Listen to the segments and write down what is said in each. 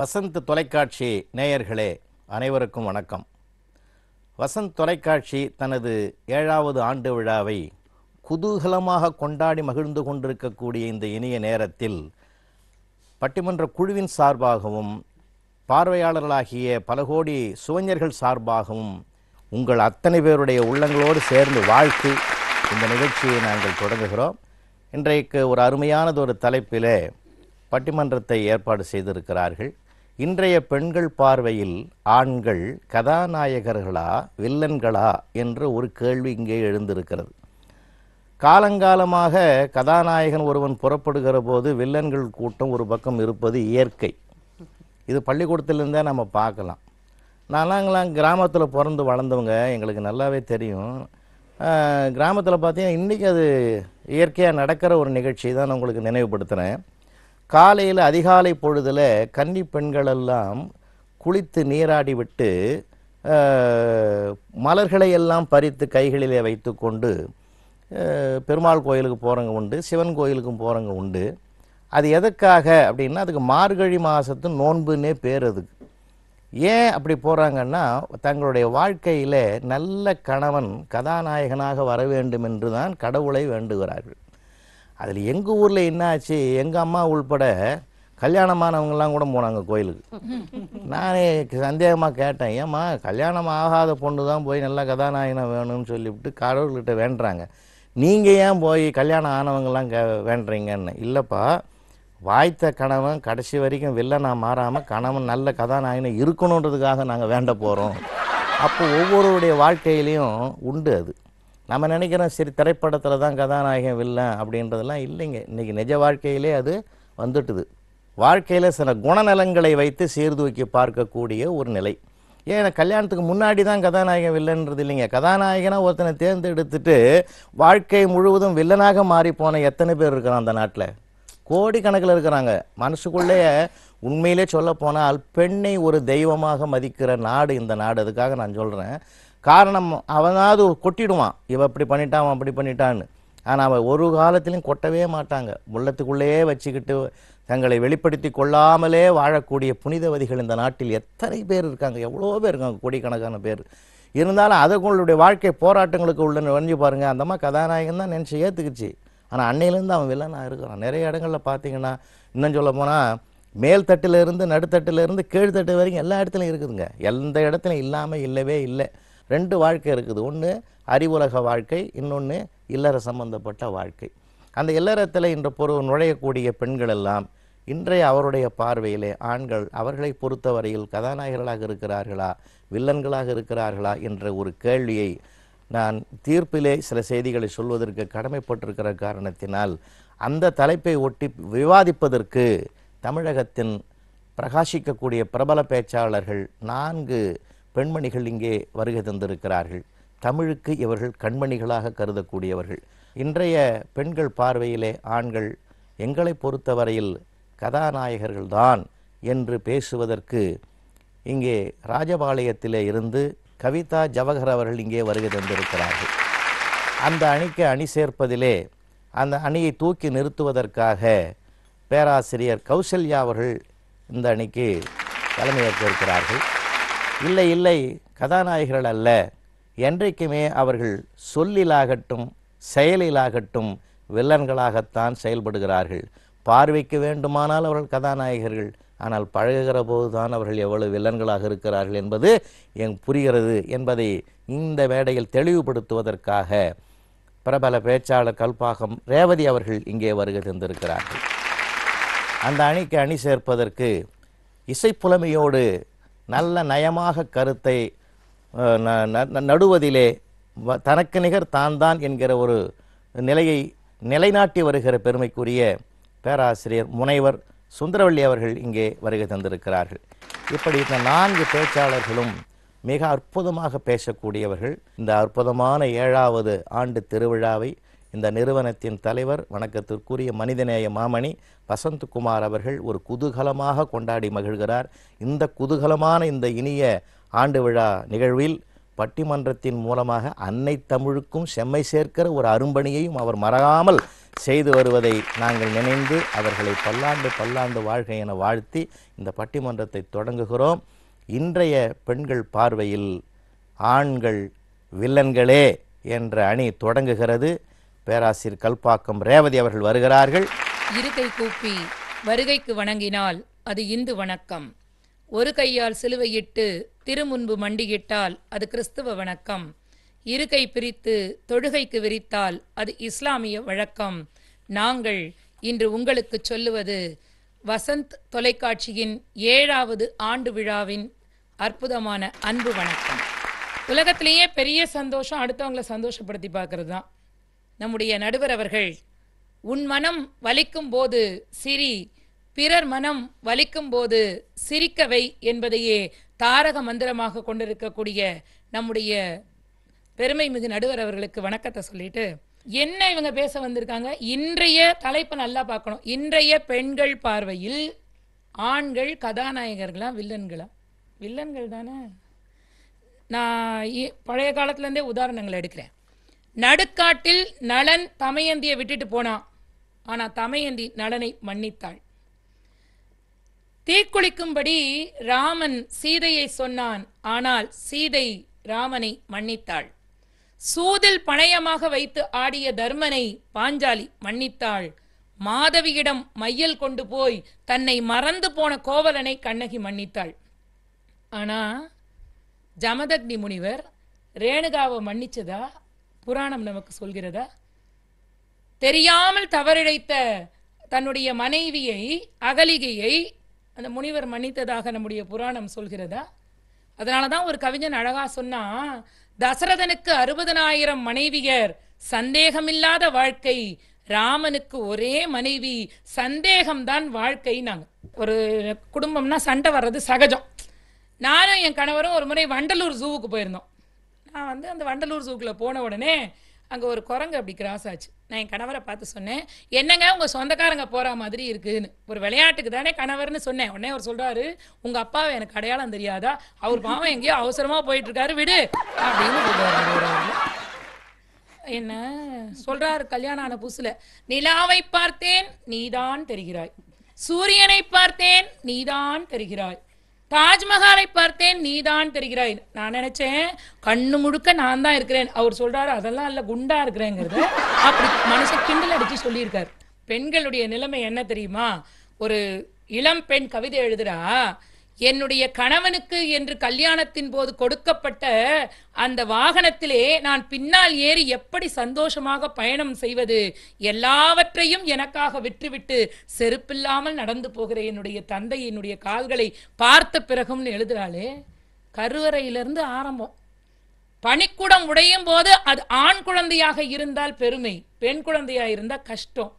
வசந்த் தொலைக்காட்சி நேயர்களே அனைவருக்கும் வணக்கம். வசந்த் தொலைக்காட்சி தனது 7வது ஆண்டு விழாவை குதூகலமாக கொண்டாடி மகிழ்ந்து கொண்டிருக்கக்கூடிய இந்த இனிய நேரத்தில் பட்டிமன்ற குழுவின் சார்பாகவும் பார்வையாளர்களாகிய பல கோடி சுவைஞர்கள் சார்பாகவும் உங்கள் அத்தனை பேருடைய உள்ளங்களோடு சேர்ந்து வாழ்த்து இந்த நிகழ்ச்சியை நாங்கள் தொடங்குகிறோம். இன்றைக்கு ஒரு அருமையானது ஒரு தலைப்பிலே பட்டிமன்றத்தை ஏற்பாடு செய்திருக்கிறார்கள். இன்றைய பெண்கள் பார்வையில் ஆண்கள் கதாநாயகர்களா வில்லன்களா என்று ஒரு கேள்வி இங்கே எழுந்திருக்கிறது. காலங்காலமாக கதாநாயகன் ஒருவன் புறப்படுகிற போது வில்லன்கள் கூட்டம் ஒரு பக்கம் இருப்பது இயற்கை. இது பள்ளிக்கூடத்திலிருந்தே நம்ம பார்க்கலாம். நாங்களாம் கிராமத்தில் பிறந்து வளர்ந்தவங்க, எங்களுக்கு நல்லாவே தெரியும். கிராமத்தில் பார்த்தீங்கன்னா இன்றைக்கி அது இயற்கையாக நடக்கிற ஒரு நிகழ்ச்சி தான் நான் உங்களுக்கு நினைவுபடுத்துகிறேன். காலையில் அதிகாலை பொழுதில் கன்னி பெண்களெல்லாம் குளித்து நீராடி விட்டு மலர்களை எல்லாம் பறித்து கைகளிலே வைத்து கொண்டு பெருமாள் கோயிலுக்கு போகிறவங்க உண்டு, சிவன் கோயிலுக்கும் போகிறவங்க உண்டு. அது எதுக்காக அப்படின்னா அதுக்கு மார்கழி மாதத்து நோன்புன்னே பேர். அதுக்கு ஏன் அப்படி போகிறாங்கன்னா தங்களுடைய வாழ்க்கையில் நல்ல கணவன் கதாநாயகனாக வர வேண்டும் என்று தான் கடவுளை வேண்டுகிறார்கள். அதில் எங்கள் ஊரில் என்னாச்சு, எங்கள் அம்மா உள்பட கல்யாணமானவங்கெல்லாம் கூட போனாங்க கோயிலுக்கு. நானே சந்தேகமாக கேட்டேன், ஏம்மா கல்யாணம் ஆகாத பொண்ணு தான் போய் நல்ல கதாநாயகனை வேணும்னு சொல்லிவிட்டு கடவுள்கிட்ட வேண்டுறாங்க, நீங்கள் ஏன் போய் கல்யாணம் ஆனவங்கெல்லாம் வேண்டுறீங்கன்னு. இல்லைப்பா, வாய்த்த கணவன் கடைசி வரைக்கும் வில்லனாக மாறாமல் கணவன் நல்ல கதாநாயகனை இருக்கணுன்றதுக்காக நாங்கள் வேண்ட போகிறோம். அப்போ ஒவ்வொருடைய வாழ்க்கையிலையும் உண்டு. அது நம்ம நினைக்கிறோம் சரி திரைப்படத்தில் தான் கதாநாயகன் வில்லன் அப்படின்றதெல்லாம் இல்லைங்க. இன்றைக்கி நிஜ வாழ்க்கையிலே அது வந்துட்டுது. வாழ்க்கையில் சில குணநலங்களை வைத்து சீர்தூக்கி பார்க்கக்கூடிய ஒரு நிலை. ஏன்னா கல்யாணத்துக்கு முன்னாடி தான் கதாநாயகன் வில்லன்றது இல்லைங்க. கதாநாயகனாக ஒருத்தனை தேர்ந்தெடுத்துட்டு வாழ்க்கை முழுவதும் வில்லனாக மாறி போன எத்தனை பேர் இருக்கிறான் அந்த நாட்டில்? கோடிக்கணக்கில் இருக்கிறாங்க. மனசுக்குள்ளேயே உண்மையிலே சொல்ல போனால் பெண்ணை ஒரு தெய்வமாக மதிக்கிற நாடு இந்த நாடு. அதுக்காக நான் சொல்கிறேன். காரணம், அவனாவது கொட்டிடுவான், இவன் இப்படி பண்ணிட்டான் அவன் அப்படி பண்ணிட்டான்னு. ஆனால் அவன் ஒரு காலத்திலையும் கொட்டவே மாட்டாங்க. உள்ளத்துக்குள்ளேயே வச்சுக்கிட்டு தங்களை வெளிப்படுத்தி கொள்ளாமலே வாழக்கூடிய புனிதவதிகள் இந்த நாட்டில் எத்தனை பேர் இருக்காங்க, எவ்வளோ பேர் இருக்காங்க, கோடிக்கணக்கான பேர். இருந்தாலும் அதுங்களுடைய வாழ்க்கை போராட்டங்களுக்கு உள்ள நுழைஞ்சு பாருங்கள். அந்தம்மா கதாநாயகன் தான் நினச்சி ஏற்றுக்குச்சு. ஆனால் அன்னையிலேருந்து அவன் வில்லனாக இருக்கிறான். நிறைய இடங்களில் பார்த்தீங்கன்னா இன்னும் சொல்ல போனால் மேல்தட்டிலிருந்து நடுத்தட்டிலிருந்து கீழ்த்தட்டு வரைக்கும் எல்லா இடத்துலையும் இருக்குதுங்க. எந்த இடத்துலையும் இல்லாமல் இல்லவே இல்லை. 2 வாழ்க்கை இருக்குது. ஒன்று அறிவுலக வாழ்க்கை, இன்னொன்று இல்லற சம்பந்தப்பட்ட வாழ்க்கை. அந்த இல்லறத்தில் இன்று நுழையக்கூடிய பெண்கள் எல்லாம் இன்றைய அவருடைய பார்வையிலே ஆண்கள் அவர்களை பொறுத்தவரையில் கதாநாயகர்களாக இருக்கிறார்களா வில்லன்களாக இருக்கிறார்களா என்ற ஒரு கேள்வியை நான் தீர்ப்பிலே சில செய்திகளை சொல்வதற்கு கடமைப்பட்டிருக்கிற காரணத்தினால் அந்த தலைப்பை ஒட்டி விவாதிப்பதற்கு தமிழகத்தின் பிரகாசிக்கக்கூடிய பிரபல பேச்சாளர்கள் 4 பெண்மணிகள் இங்கே வருகை தந்திருக்கிறார்கள். தமிழுக்கு இவர்கள் கண்மணிகளாக கருதக்கூடியவர்கள். இன்றைய பெண்கள் பார்வையிலே ஆண்கள் எங்களை பொறுத்தவரையில் கதாநாயகர்கள்தான் என்று பேசுவதற்கு இங்கே ராஜபாளையத்திலே இருந்து கவிதா ஜவஹர் அவர்கள் இங்கே வருகை தந்திருக்கிறார்கள். அந்த அணிக்கு அணி சேர்ப்பதிலே அந்த அணியை தூக்கி நிறுத்துவதற்காக பேராசிரியர் கௌசல்யா அவர்கள் இந்த அணிக்கு தலைமையேற்றிருக்கிறார்கள். இல்லை இல்லை, கதாநாயகர்கள் அல்ல, என்றைக்குமே அவர்கள் சொல்லிலாகட்டும் செயலிலாகட்டும் வில்லன்களாகத்தான் செயல்படுகிறார்கள். பார்வைக்கு வேண்டுமானால் அவர்கள் கதாநாயகர்கள், ஆனால் பழகுகிற போது தான் அவர்கள் எவ்வளவு வில்லன்களாக இருக்கிறார்கள் என்பது புரிகிறது என்பதை இந்த மேடையில் தெளிவுபடுத்துவதற்காக பிரபல பேச்சாளர் கல்பாகம் ரேவதி அவர்கள் இங்கே வருகை தந்திருக்கிறார்கள். அந்த அணிக்கு அணி சேர்ப்பதற்கு இசைப்புலமையோடு நல்ல நயமாக கருத்தை நடுவதிலே தனக்கு நிகர் தான் என்கிற ஒரு நிலையை நிலைநாட்டி வருகிற பெருமைக்குரிய பேராசிரியர் முனைவர் சுந்தரவள்ளி அவர்கள் இங்கே வருகை தந்திருக்கிறார்கள். இப்படி இந்த 4 பேச்சாளர்களும் மிக அற்புதமாக பேசக்கூடியவர்கள். இந்த அற்புதமான 7வது ஆண்டு திருவிழாவை இந்த நிறுவனத்தின் தலைவர் வணக்கத்திற்குரிய மனிதநேய மாமணி வசந்த்குமார் அவர்கள் ஒரு குதூகலமாக கொண்டாடி மகிழ்கிறார். இந்த குதூகலமான இந்த இனிய ஆண்டு விழா நிகழ்வில் பட்டிமன்றத்தின் மூலமாக அன்னை தமிழுக்கும் செம்மை சேர்க்கிற ஒரு அரும்பணியையும் அவர் மறக்காமல் செய்து வருவதை நாங்கள் நினைந்து அவர்களை பல்லாண்டு பல்லாண்டு வாழ்க என வாழ்த்தி இந்த பட்டிமன்றத்தை தொடங்குகிறோம். இன்றைய பெண்கள் பார்வையில் ஆண்கள் வில்லன்களே என்ற அணி தொடங்குகிறது. பேராசிரியர் கல்பாக்கம் ரேவதி அவர்கள் வருகிறார்கள். இருக்கை கூப்பி வருகைக்கு வணங்கினால் அது இந்து வணக்கம். ஒரு கையால் சிலுவையிட்டு திருமுன்பு மண்டியிட்டால் அது கிறிஸ்துவ வணக்கம். இருக்கை பிரித்து தொழுகைக்கு விரித்தால் அது இஸ்லாமிய வழக்கம். நாங்கள் இன்று உங்களுக்கு சொல்லுவது வசந்த் தொலைக்காட்சியின் 7வது ஆண்டு விழாவின் அற்புதமான அன்பு வணக்கம். உலகத்திலேயே பெரிய சந்தோஷம் அடுத்தவங்களை சந்தோஷப்படுத்தி பார்க்கறது தான். நம்முடைய நடுவர் அவர்கள் உன் மனம் வலிக்கும் போது சிரி, பிறர் மனம் வலிக்கும் போது சிரிக்கவை என்பதையே தாரக மந்திரமாக கொண்டிருக்கக்கூடிய நம்முடைய பெருமை மிகு நடுவர் அவர்களுக்கு வணக்கத்தை சொல்லிட்டு, என்ன இவங்க பேச வந்திருக்காங்க, இன்றைய தலைப்பை நல்லா பார்க்கணும். இன்றைய பெண்கள் பார்வையில் ஆண்கள் கதாநாயகர்களா வில்லன்களா? வில்லன்கள் தானே. நான் பழைய காலத்துலேருந்தே உதாரணங்கள் எடுக்கிறேன். நடுக்காட்டில் நளன் தமயந்தியை விட்டுட்டு போனான், ஆனால் தமயந்தி நளனை மன்னித்தாள். தீக்குளிக்கும்படி ராமன் சீதையை சொன்னான், ஆனால் சீதை ராமனை மன்னித்தாள். சூதில் பணயமாக வைத்து ஆடிய தர்மனை பாஞ்சாலி மன்னித்தாள். மாதவியிடம் மையல் கொண்டு போய் தன்னை மறந்து போன கோவலனை கண்ணகி மன்னித்தாள். ஆனா ஜமதக்னி முனிவர் ரேணுகாவை மன்னிச்சதா புராணம் நமக்கு சொல்கிறதா? தெரியாமல் தவறிழைத்த தன்னுடைய மனைவியை அகலிகையை அந்த முனிவர் மன்னித்ததாக நம்முடைய புராணம் சொல்கிறதா? அதனாலதான் ஒரு கவிஞன் அழகா சொன்னா, தசரதனுக்கு 60,000 மனைவியர், சந்தேகமில்லாத வாழ்க்கை. ராமனுக்கு ஒரே மனைவி, சந்தேகம்தான் வாழ்க்கை. நாங்க ஒரு குடும்பம்னா சண்டை வர்றது சகஜம். நானும் என் கணவரும் ஒரு முறை வண்டலூர் ஜூவுக்கு போயிருந்தோம். நான் அந்த வண்டலூர் ஜூக்குள்ள போன உடனே அங்கே ஒரு குரங்கு அப்படி கிராஸ் ஆச்சு. நான் என் கணவரை பார்த்து சொன்னேன், என்னங்க உங்கள் சொந்தக்காரங்க போகிற மாதிரி இருக்குன்னு. ஒரு விளையாட்டுக்கு தானே கணவர்னு சொன்னேன். உடனே அவர் சொல்கிறாரு, உங்கள் அப்பாவை எனக்கு அடையாளம் தெரியாதா? அவர் பாவம் எங்கேயோ அவசரமாக போயிட்டுருக்காரு, விடு அப்படின்னு சொல்கிறாரு. என்ன சொல்கிறாரு? கல்யாணம் ஆன புதுசில் நிலாவை பார்த்தேன் நீதான் தெரிகிறாய், சூரியனை பார்த்தேன் நீதான் தெரிகிறாய், தாஜ்மஹாலை பார்த்தேன் நீதான் தெரிகிறாய். நான் நினைச்சேன் கண்ணு முழுக்க நான் தான் இருக்கிறேன். அவர் சொல்றாரு அதெல்லாம் இல்ல, குண்டா இருக்கிறேங்கிறத அப்படி மனுஷன் கிண்டல் அடிச்சு சொல்லியிருக்காரு. பெண்களுடைய நிலைமை என்ன தெரியுமா? ஒரு இளம் பெண் கவிதை எழுதுறா, என்னுடைய கணவனுக்கு என்று கல்யாணத்தின் போது கொடுக்கப்பட்ட அந்த வாகனத்திலே நான் பின்னால் ஏறி எப்படி சந்தோஷமாக பயணம் செய்வது, எல்லாவற்றையும் எனக்காக விட்டுவிட்டு செருப்பில்லாமல் நடந்து போகிற என்னுடைய தந்தை என்னுடைய கால்களை பார்த்த பிறகும்னு எழுதுறாளே. கருவறையிலிருந்து ஆரம்பம். பனிக்குடம் உடையும் போது அது ஆண் குழந்தையாக இருந்தால் பெருமை, பெண் குழந்தையா இருந்தா கஷ்டம்.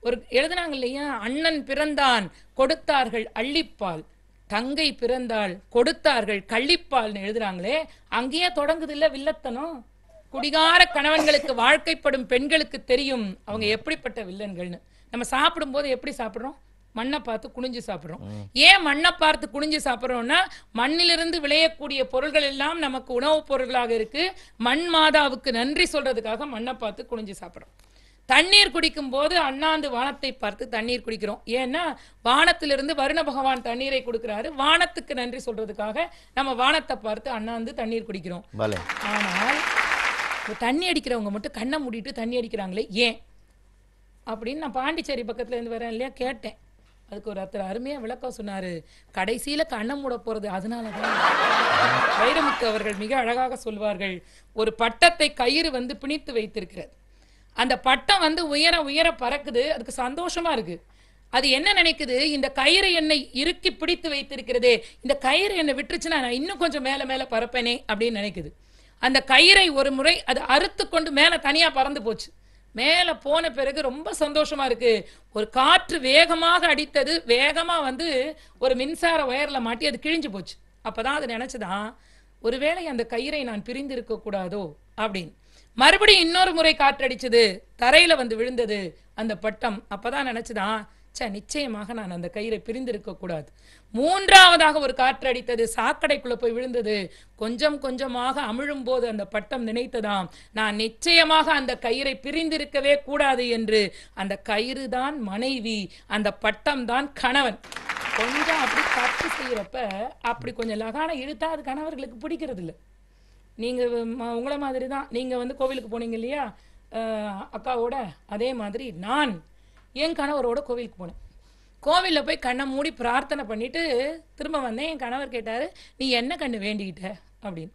ஒரு எழுதுனாங்க இல்லையா, அண்ணன் பிறந்தான் கொடுத்தார்கள் அள்ளிப்பால், தங்கை பிறந்தாள் கொடுத்தார்கள் கள்ளிப்பால்னு எழுதுறாங்களே. அங்கேயே தொடங்குது இல்ல வில்லத்தனம். குடிகார கணவன்களுக்கு வாழ்க்கைப்படும் பெண்களுக்கு தெரியும் அவங்க எப்படிப்பட்ட வில்லன்கள்னு. நம்ம சாப்பிடும் போது எப்படி சாப்பிட்றோம்? மண்ணை பார்த்து குனிஞ்சு சாப்பிட்றோம். ஏன் மண்ணை பார்த்து குனிஞ்சு சாப்பிட்றோம்னா, மண்ணிலிருந்து விளையக்கூடிய பொருள்கள் எல்லாம் நமக்கு உணவுப் பொருள்களாக இருக்கு. மண் மாதாவுக்கு நன்றி சொல்றதுக்காக மண்ணை பார்த்து குனிஞ்சு சாப்பிட்றோம். தண்ணீர் குடிக்கும் போது அண்ணாந்து வானத்தை பார்த்து தண்ணீர் குடிக்கிறோம். ஏன்னா வானத்திலிருந்து வருண பகவான் தண்ணீரை கொடுக்கிறாரு, வானத்துக்கு நன்றி சொல்றதுக்காக நம்ம வானத்தை பார்த்து அண்ணாந்து தண்ணீர் குடிக்கிறோம். ஆனால் தண்ணி அடிக்கிறவங்க மட்டும் கண்ணை மூடிட்டு தண்ணி அடிக்கிறாங்களே ஏன் அப்படின்னு நான் பாண்டிச்சேரி பக்கத்துல இருந்து வரேன் இல்லையா, கேட்டேன். அதுக்கு ஒரு அத்தனை அருமையா விளக்கம் சொன்னாரு. கடைசியில கண்ணை மூட போறது அதனாலதான். வைரமுத்து அவர்கள் மிக அழகாக சொல்வார்கள், ஒரு பட்டத்தை கயிறு பிணித்து வைத்திருக்கிறது. அந்த பட்டம் உயர உயர பறக்குது, அதுக்கு சந்தோஷமா இருக்கு. அது என்ன நினைக்குது, இந்த கயிறு என்னை இறுக்கி பிடித்து வைத்திருக்கிறதே, இந்த கயிறு என்னை விட்டுருச்சுன்னா நான் இன்னும் கொஞ்சம் மேல மேல பறப்பேனே அப்படின்னு நினைக்குது. அந்த கயிறை ஒரு முறை அது அறுத்து கொண்டு மேல தனியா பறந்து போச்சு. மேல போன பிறகு ரொம்ப சந்தோஷமா இருக்கு. ஒரு காற்று வேகமாக அடித்தது, வேகமா ஒரு மின்சார ஒயர்ல மாட்டி அது கிழிஞ்சு போச்சு. அப்பதான் அது நினைச்சுதான், ஒருவேளை அந்த கயிறை நான் பிரிந்து இருக்க கூடாதோ அப்படின்னு. மறுபடியும் இன்னொரு முறை காற்றடிச்சது, தரையில விழுந்தது அந்த பட்டம். அப்பதான் நினைச்சுதான், நிச்சயமாக நான் அந்த கயிறை பிரிந்திருக்க கூடாது. மூன்றாவதாக ஒரு காற்று அடித்தது, சாக்கடைக்குள்ள போய் விழுந்தது. கொஞ்சம் கொஞ்சமாக அமிழும் போது அந்த பட்டம் நினைத்ததாம், நான் நிச்சயமாக அந்த கயிறை பிரிந்திருக்கவே கூடாது என்று. அந்த கயிறு தான் மனைவி, அந்த பட்டம் தான் கணவன். கொஞ்சம் அப்படி தப்பு செய்யறப்ப அப்படி கொஞ்சம் லகான இழுத்தா அது கணவர்களுக்கு பிடிக்கிறது இல்லை. நீங்க உங்களை மாதிரி தான், நீங்க வந்து கோவிலுக்கு போனீங்க இல்லையா அக்காவோட, அதே மாதிரி நான் என் கணவரோட கோவிலுக்கு போனேன். கோவிலில் போய் கண்ணை மூடி பிரார்த்தனை பண்ணிட்டு திரும்ப வந்தேன். என் கணவர் கேட்டார், நீ என்ன கண்ணு வேண்டிக்கிட்ட அப்படின்னு.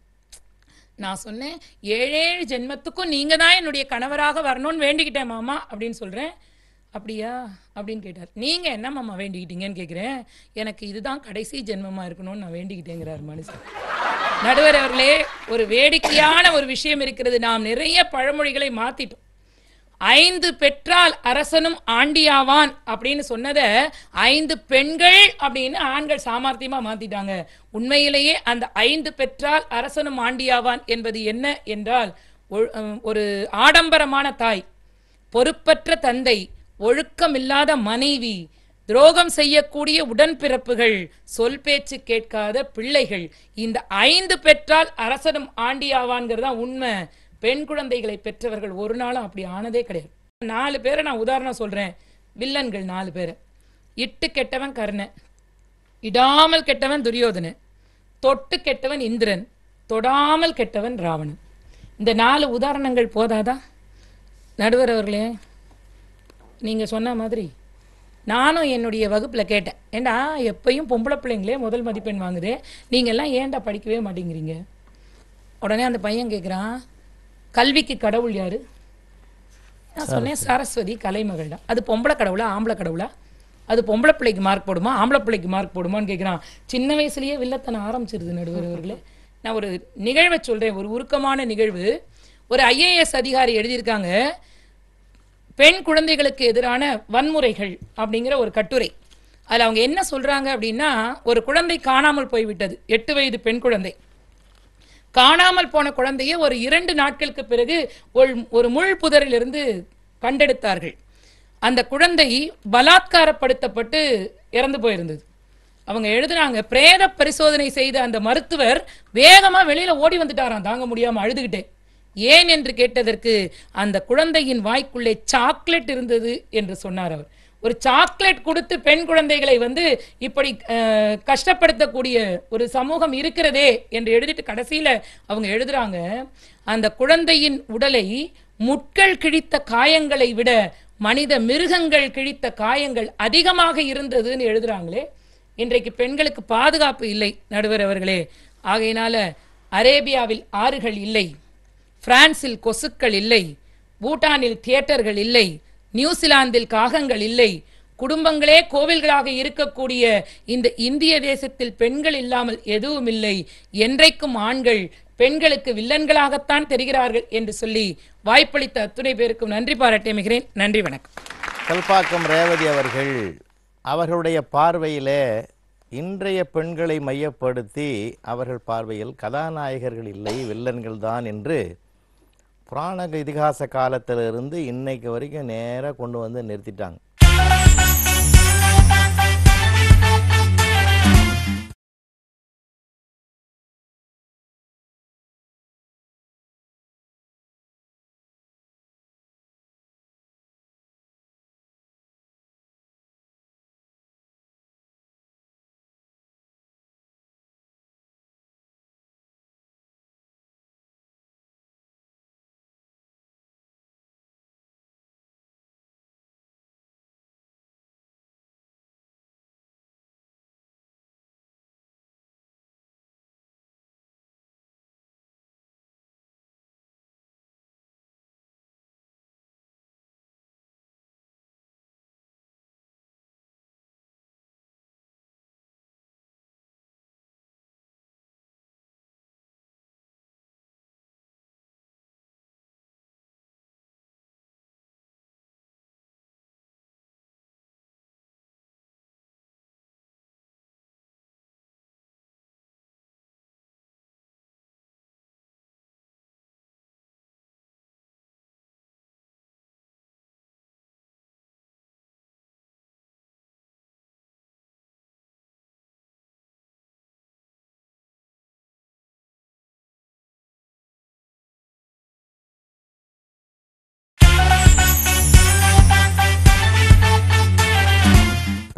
நான் சொன்னேன், 7 ஜென்மத்துக்கும் நீங்கள் தான் என்னுடைய கணவராக வரணும்னு வேண்டிக்கிட்டேன் மாமா அப்படின்னு சொல்கிறேன். அப்படியா அப்படின்னு கேட்டார். நீங்கள் என்ன மாமா வேண்டிக்கிட்டீங்கன்னு கேட்குறேன். எனக்கு இதுதான் கடைசி ஜென்மமாக இருக்கணும்னு நான் வேண்டிக்கிட்டேங்கிறார் மனுஷன். நடுவர் அவர்களே, ஒரு வேடிக்கையான ஒரு விஷயம் இருக்கிறது. நாம் நிறைய பழமொழிகளை மாற்றிட்டோம். 5 பெற்றால் அரசனும் ஆண்டியாவான் அப்படின்னு சொன்னதை 5 பெண்கள் அப்படின்னு ஆண்கள் சாமர்த்தியமா மாத்திட்டாங்க. உண்மையிலேயே அந்த 5 பெற்றால் அரசனும் ஆண்டியாவான் என்பது என்ன என்றால், ஒரு ஆடம்பரமான தாய், பொறுப்பற்ற தந்தை, ஒழுக்கமில்லாத மனைவி, துரோகம் செய்யக்கூடிய உடன்பிறப்புகள், சொல் பேச்சு கேட்காத பிள்ளைகள், இந்த 5 பெற்றால் அரசனும் ஆண்டியாவான்ங்கிறதா உண்மை. பெண் குழந்தைகளை பெற்றவர்கள் ஒரு நாளும் அப்படி ஆனதே கிடையாது. 4 பேரை நான் உதாரணம் சொல்றேன். வில்லன்கள் 4 பேரை. இட்டு கெட்டவன் கர்ணன், இடாமல் கெட்டவன் துரியோதனன், தொட்டு கெட்டவன் இந்திரன், தொடாமல் கெட்டவன் ராவணன். இந்த 4 உதாரணங்கள் போதாதா? நடுவர் அவர்களே, நீங்க சொன்ன மாதிரி நானும் என்னுடைய வகுப்புல கேட்டேன், ஏண்டா எப்பயும் பொம்பளை பிள்ளைங்களே முதல் மதிப்பெண் வாங்குதே, நீங்க எல்லாம் ஏன்டா படிக்கவே மாட்டேங்கிறீங்க? உடனே அந்த பையன் கேட்குறான், கல்விக்கு கடவுள் யாரு? நான் சொன்னேன், சரஸ்வதி கலைமகள் தான். அது பொம்பளை கடவுளா ஆம்பளை கடவுளா? அது பொம்பளை பிள்ளைக்கு மார்க் போடுமா ஆம்பளை பிள்ளைக்கு மார்க் போடுமான்னு கேட்குறான். சின்ன வயசுலயே வில்லத்தனை ஆரம்பிச்சிருது நடுவர் அவர்களே. நான் ஒரு நிகழ்வை சொல்றேன், ஒரு உருக்கமான நிகழ்வு. ஒரு IAS அதிகாரி எழுதியிருக்காங்க, பெண் குழந்தைகளுக்கு எதிரான வன்முறைகள் அப்படிங்கிற ஒரு கட்டுரை. அதில் அவங்க என்ன சொல்றாங்க அப்படின்னா, ஒரு குழந்தை காணாமல் போய்விட்டது, 8 வயது பெண் குழந்தை. காணாமல் போன குழந்தையை ஒரு 2 நாட்களுக்கு பிறகு ஒரு முள் புதரிலிருந்து கண்டெடுத்தார்கள். அந்த குழந்தை பலாத்காரப்படுத்தப்பட்டு இறந்து போயிருந்தது. அவங்க எழுதுறாங்க, பிரேத பரிசோதனை செய்த அந்த மருத்துவர் வேகமா வெளியில ஓடி வந்துட்டாராம், தாங்க முடியாம அழுதுகிட்டே. ஏன் என்று கேட்டதற்கு, அந்த குழந்தையின் வாய்க்குள்ளே சாக்லேட் இருந்தது என்று சொன்னார் அவர். ஒரு சாக்லேட் கொடுத்து பெண் குழந்தைகளை வந்து இப்படி கஷ்டப்படுத்தக்கூடிய ஒரு சமூகம் இருக்கிறதே என்று எழுதிட்டு கடைசியில அவங்க எழுதுறாங்க, அந்த குழந்தையின் உடலை முட்கள் கிழித்த காயங்களை விட மனித மிருகங்கள் கிழித்த காயங்கள் அதிகமாக இருந்ததுன்னு எழுதுறாங்களே. இன்றைக்கு பெண்களுக்கு பாதுகாப்பு இல்லை நடுவர் அவர்களே. ஆகையினால அரேபியாவில் ஆறுகள் இல்லை, பிரான்சில் கொசுக்கள் இல்லை, பூட்டானில் தியேட்டர்கள் இல்லை, நியூசிலாந்தில் காகங்கள் இல்லை, குடும்பங்களே கோவில்களாக இருக்கக்கூடிய இந்த இந்திய தேசத்தில் பெண்கள் இல்லாமல் எதுவும் இல்லை. என்றைக்கும் ஆண்கள் பெண்களுக்கு வில்லன்களாகத்தான் தெரிகிறார்கள் என்று சொல்லி வாய்ப்பளித்த அத்துணை பேருக்கும் நன்றி பாராட்டி அமைகிறேன். நன்றி, வணக்கம். கல்பாக்கம் ரேவதி அவர்கள் அவர்களுடைய பார்வையிலே இன்றைய பெண்களை மையப்படுத்தி அவர்கள் பார்வையில் கதாநாயகர்கள் இல்லை, வில்லன்கள் தான் என்று புராண இதிகாச காலத்திலிருந்து இன்னைக்கு வரைக்கும் நேராக கொண்டு வந்து நிறுத்திட்டாங்க.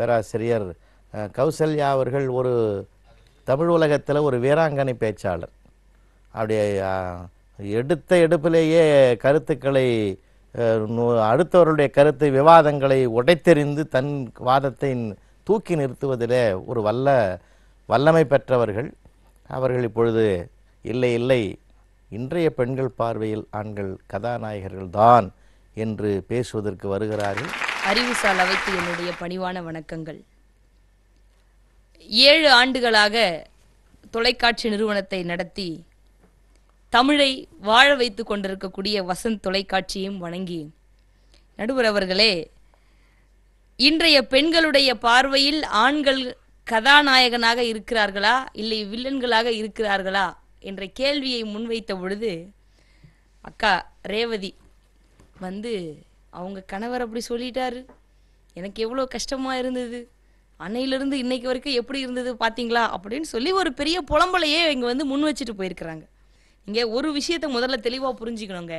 பேராசிரியர் கௌசல்யா அவர்கள் ஒரு தமிழ் உலகத்தில் ஒரு வீராங்கனை பேச்சாளர். அப்படியே எடுத்த எடுப்பிலேயே கருத்துக்களை அடுத்தவருடைய கருத்து விவாதங்களை உடைத்தெறிந்து தன் வாதத்தை தூக்கி நிறுத்துவதிலே ஒரு வல்லமை பெற்றவர்கள். அவர்கள் இப்பொழுது இல்லை இல்லை, இன்றைய பெண்கள் பார்வையில் ஆண்கள் கதாநாயகர்கள் தான் என்று பேசுவதற்கு வருகிறார்கள். அறிவுசால் அவைக்கு என்னுடைய பணிவான வணக்கங்கள். 7 ஆண்டுகளாக தொலைக்காட்சி நிறுவனத்தை நடத்தி தமிழை வாழ வைத்து கொண்டிருக்கக்கூடிய வசந்த் தொலைக்காட்சியும் வணங்கி, நடுவர் அவர்களே, இன்றைய பெண்களுடைய பார்வையில் ஆண்கள் கதாநாயகனாக இருக்கிறார்களா இல்லை வில்லன்களாக இருக்கிறார்களா என்ற கேள்வியை முன்வைத்த பொழுது அக்கா ரேவதி வந்து அவங்க கணவர் அப்படி சொல்லிட்டாரு, எனக்கு எவ்வளோ கஷ்டமா இருந்தது, அன்னையிலிருந்து இன்னைக்கு வரைக்கும் எப்படி இருந்தது பார்த்தீங்களா அப்படின்னு சொல்லி ஒரு பெரிய புலம்பலையே இங்கே வந்து முன் வச்சுட்டு போயிருக்கிறாங்க. இங்கே ஒரு விஷயத்த முதல்ல தெளிவாக புரிஞ்சுக்கணுங்க.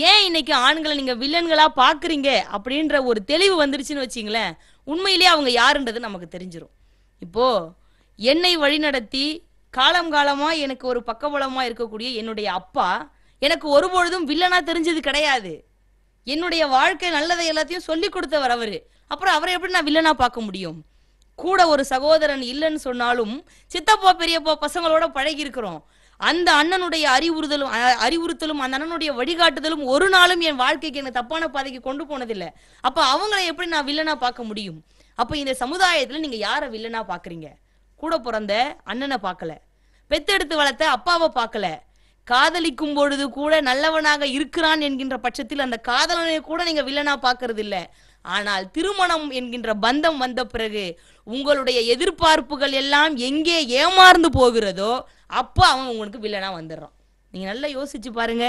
ஏன் இன்னைக்கு ஆண்களை நீங்கள் வில்லன்களாக பார்க்குறீங்க அப்படின்ற ஒரு தெளிவு வந்துருச்சுன்னு வச்சிங்களேன், உண்மையிலேயே அவங்க யாருன்றது நமக்கு தெரிஞ்சிடும். இப்போது என்னை வழிநடத்தி காலம் காலமாக எனக்கு ஒரு பக்கபலமாக இருக்கக்கூடிய என்னுடைய அப்பா எனக்கு ஒருபொழுதும் வில்லனாக தெரிஞ்சது கிடையாது. என்னுடைய வாழ்க்கை நல்லதை எல்லாத்தையும் சொல்லி கொடுத்தவர் அவர். அப்புறம் அவரை எப்படி நான் வில்லனாக பார்க்க முடியும்? கூட ஒரு சகோதரன் இல்லைன்னு சொன்னாலும் சித்தப்பா பெரியப்பா பசங்களோட பழகி இருக்கிறோம். அந்த அண்ணனுடைய அறிவுறுத்தலும் அந்த அண்ணனுடைய வழிகாட்டுதலும் ஒரு நாளும் என் வாழ்க்கைக்கு என்ன தப்பான பாதைக்கு கொண்டு போனதில்லை. அப்ப அவங்களை எப்படி நான் வில்லனா பார்க்க முடியும்? அப்ப இந்த சமுதாயத்துல நீங்க யாரை வில்லனா பாக்குறீங்க? கூட பிறந்த அண்ணனை பார்க்கல, பெத்தெடுத்து வளர்த்த அப்பாவை பார்க்கல, காதலிக்கும் பொழுது கூட நல்லவனாக இருக்கிறான் என்கின்ற பட்சத்தில் அந்த காதலனை கூட நீங்க வில்லனா பார்க்கறது இல்லை. ஆனால் திருமணம் என்கின்ற பந்தம் வந்த பிறகு உங்களுடைய எதிர்பார்ப்புகள் எல்லாம் எங்கே ஏமாந்து போகிறதோ அப்போ அவன் உங்களுக்கு வில்லனா வந்துடுறான். நீங்க நல்லா யோசிச்சு பாருங்க.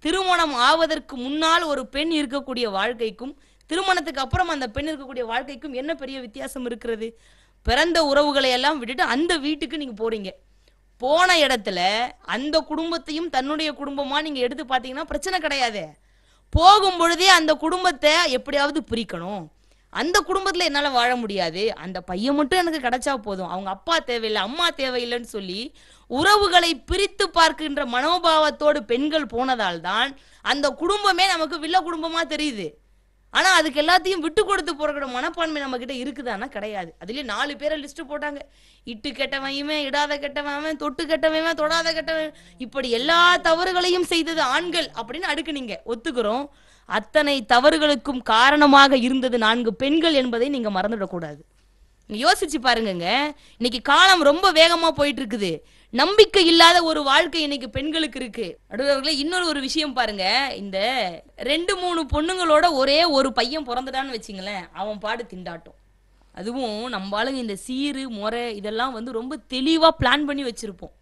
திருமணம் ஆவதற்கு முன்னால் ஒரு பெண் இருக்கக்கூடிய வாழ்க்கைக்கும் திருமணத்துக்கு அப்புறம் அந்த பெண் இருக்கக்கூடிய வாழ்க்கைக்கும் என்ன பெரிய வித்தியாசம் இருக்கிறது? பிறந்த உறவுகளை எல்லாம் விட்டுட்டு அந்த வீட்டுக்கு நீங்க போறீங்க. போன இடத்துல அந்த குடும்பத்தையும் தன்னுடைய குடும்பமா நீங்க எடுத்து பார்த்தீங்கன்னா பிரச்சனை கிடையாது. போகும் பொழுதே அந்த குடும்பத்தை எப்படியாவது பிரிக்கணும், அந்த குடும்பத்துல என்னால வாழ முடியாது, அந்த பையன் மட்டும் எனக்கு கிடைச்சா போதும், அவங்க அப்பா தேவையில்லை அம்மா தேவையில்லைன்னு சொல்லி உறவுகளை பிரித்து பார்க்கின்ற மனோபாவத்தோடு பெண்கள் போனதால் தான் அந்த குடும்பமே நமக்கு வில்ல குடும்பமா தெரியுது. ஆனா அதுக்கு எல்லாத்தையும் விட்டு கொடுத்து போற மனப்பான்மை நம்ம கிட்ட இருக்குதானா? கிடையாது. அதுலயே 4 பேரை லிஸ்ட் போட்டாங்க. இட்டு கெட்டவன், இடாத கெட்டவன், தொட்டு கெட்டவன், தொடாத கெட்டவன், இப்படி எல்லா தவறுகளையும் செய்தது ஆண்கள் அப்படின்னு அடுக்குனீங்க. ஒத்துக்கிறோம். அத்தனை தவறுகளுக்கும் காரணமாக இருந்தது 4 பெண்கள் என்பதை நீங்க மறந்துடக்கூடாது. யோசிச்சு பாருங்க. இன்னைக்கு காலம் ரொம்ப வேகமா போயிட்டு இருக்குது. நம்பிக்கை இல்லாத ஒரு வாழ்க்கை இன்னைக்கு பெண்களுக்கு இருக்கு. அடுத்தவர்களே, இன்னொரு ஒரு விஷயம் பாருங்க. இந்த 2-3 பொண்ணுங்களோட ஒரே ஒரு பையன் பிறந்துட்டான்னு வச்சுங்களேன், அவன் பாடு திண்டாட்டம். அதுவும் நம்ம ஆளுங்க இந்த சீரு முறை இதெல்லாம் வந்து ரொம்ப தெளிவா பிளான் பண்ணி வச்சிருப்போம்.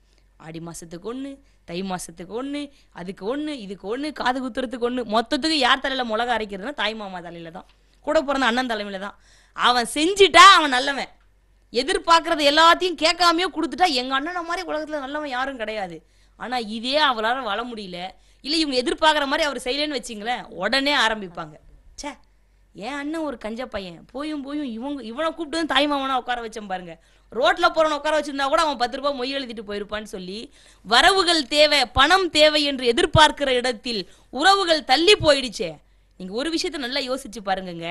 ஆடி மாசத்துக்கு 1, தை மாசத்துக்கு 1, அதுக்கு 1, இதுக்கு 1, காது குத்துறதுக்கு 1, மொத்தத்துக்கு யார் தலையில மிளகா அரைக்கிறதுனா தாய் மாமா தலையில தான், கூட பிறந்த அண்ணன் தலைமையில தான். அவன் செஞ்சுட்டா அவன் நல்லவன். எதிர்பார்க்கறது எல்லாத்தையும் கேட்காமையோ கொடுத்துட்டா எங்க அண்ணனை மாதிரி உலகத்துல நல்லவன் யாரும் கிடையாது. ஆனா இதே அவளால வாழ முடியல, இல்லை இவங்க எதிர்பார்க்குற மாதிரி அவர் செய்யலன்னு வச்சிங்களேன், உடனே ஆரம்பிப்பாங்க. சே, ஏன் அண்ணன் ஒரு கஞ்ச பையன், போயும் இவனை கூப்பிட்டு வந்து தாய் மாமனா உட்கார வச்சேன் பாருங்க. ரோட்ல போறவனை உட்கார வச்சிருந்தா கூட அவன் 10 ரூபாய் மொய் எழுதிட்டு போயிருப்பான்னு சொல்லி வரவுகள் தேவை, பணம் தேவை என்று எதிர்பார்க்கிற இடத்தில் உறவுகள் தள்ளி போயிடுச்சே. நீங்க ஒரு விஷயத்த நல்லா யோசிச்சு பாருங்க.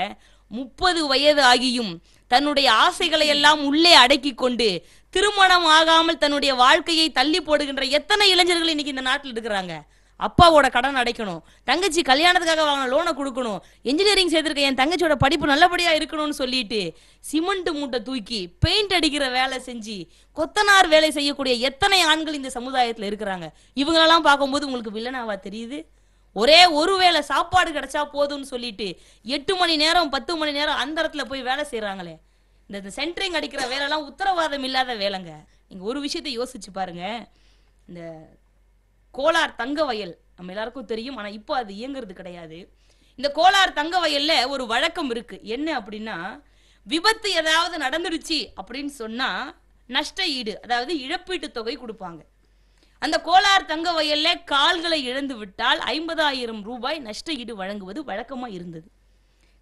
30 வயது ஆகியும் தன்னுடைய ஆசைகளை எல்லாம் உள்ளே அடக்கி கொண்டு திருமணம் ஆகாமல் தன்னுடைய வாழ்க்கையை தள்ளி போடுகின்ற எத்தனை இளைஞர்கள் இன்னைக்கு இந்த நாட்டில் இருக்கிறாங்க. அப்பாவோட கடன் அடைக்கணும், தங்கச்சி கல்யாணத்துக்காக வாங்க லோனை கொடுக்கணும், என்ஜினியரிங் சேர்த்திருக்க என் தங்கச்சியோட படிப்பு நல்லபடியா இருக்கணும்னு சொல்லிட்டு சிமெண்ட் மூட்டை தூக்கி பெயிண்ட் அடிக்கிற வேலை செஞ்சு கொத்தனார் வேலை செய்யக்கூடிய எத்தனை ஆண்கள் இந்த சமுதாயத்தில் இருக்கிறாங்க. இவங்களெல்லாம் பார்க்கும்போது உங்களுக்கு வில்லனாவா தெரியுது? ஒரே ஒரு வேளை சாப்பாடு கிடைச்சா போதும்னு சொல்லிட்டு 8 மணி நேரம் 10 மணி நேரம் அந்த இடத்துல போய் வேலை செய்யறாங்களே. இந்த சென்ட்ரிங் அடிக்கிற வேலைலாம் உத்தரவாதம் இல்லாத வேலைங்க. நீங்க ஒரு விஷயத்தை யோசிச்சு பாருங்க. இந்த கோலார் தங்க வயல் நம்ம எல்லாருக்கும் தெரியும், ஆனா இப்போ அது இயங்குறது கிடையாது. இந்த கோலார் தங்க வயல்ல ஒரு வழக்கம் இருக்கு. என்ன அப்படின்னா, விபத்து ஏதாவது நடந்துருச்சு அப்படின்னு சொன்னா நஷ்ட ஈடு, அதாவது இழப்பீட்டு தொகை கொடுப்பாங்க. அந்த கோலார் தங்க வயல்ல கால்களை இழந்து விட்டால் 50,000 ரூபாய் நஷ்ட ஈடு வழங்குவது வழக்கமா இருந்தது.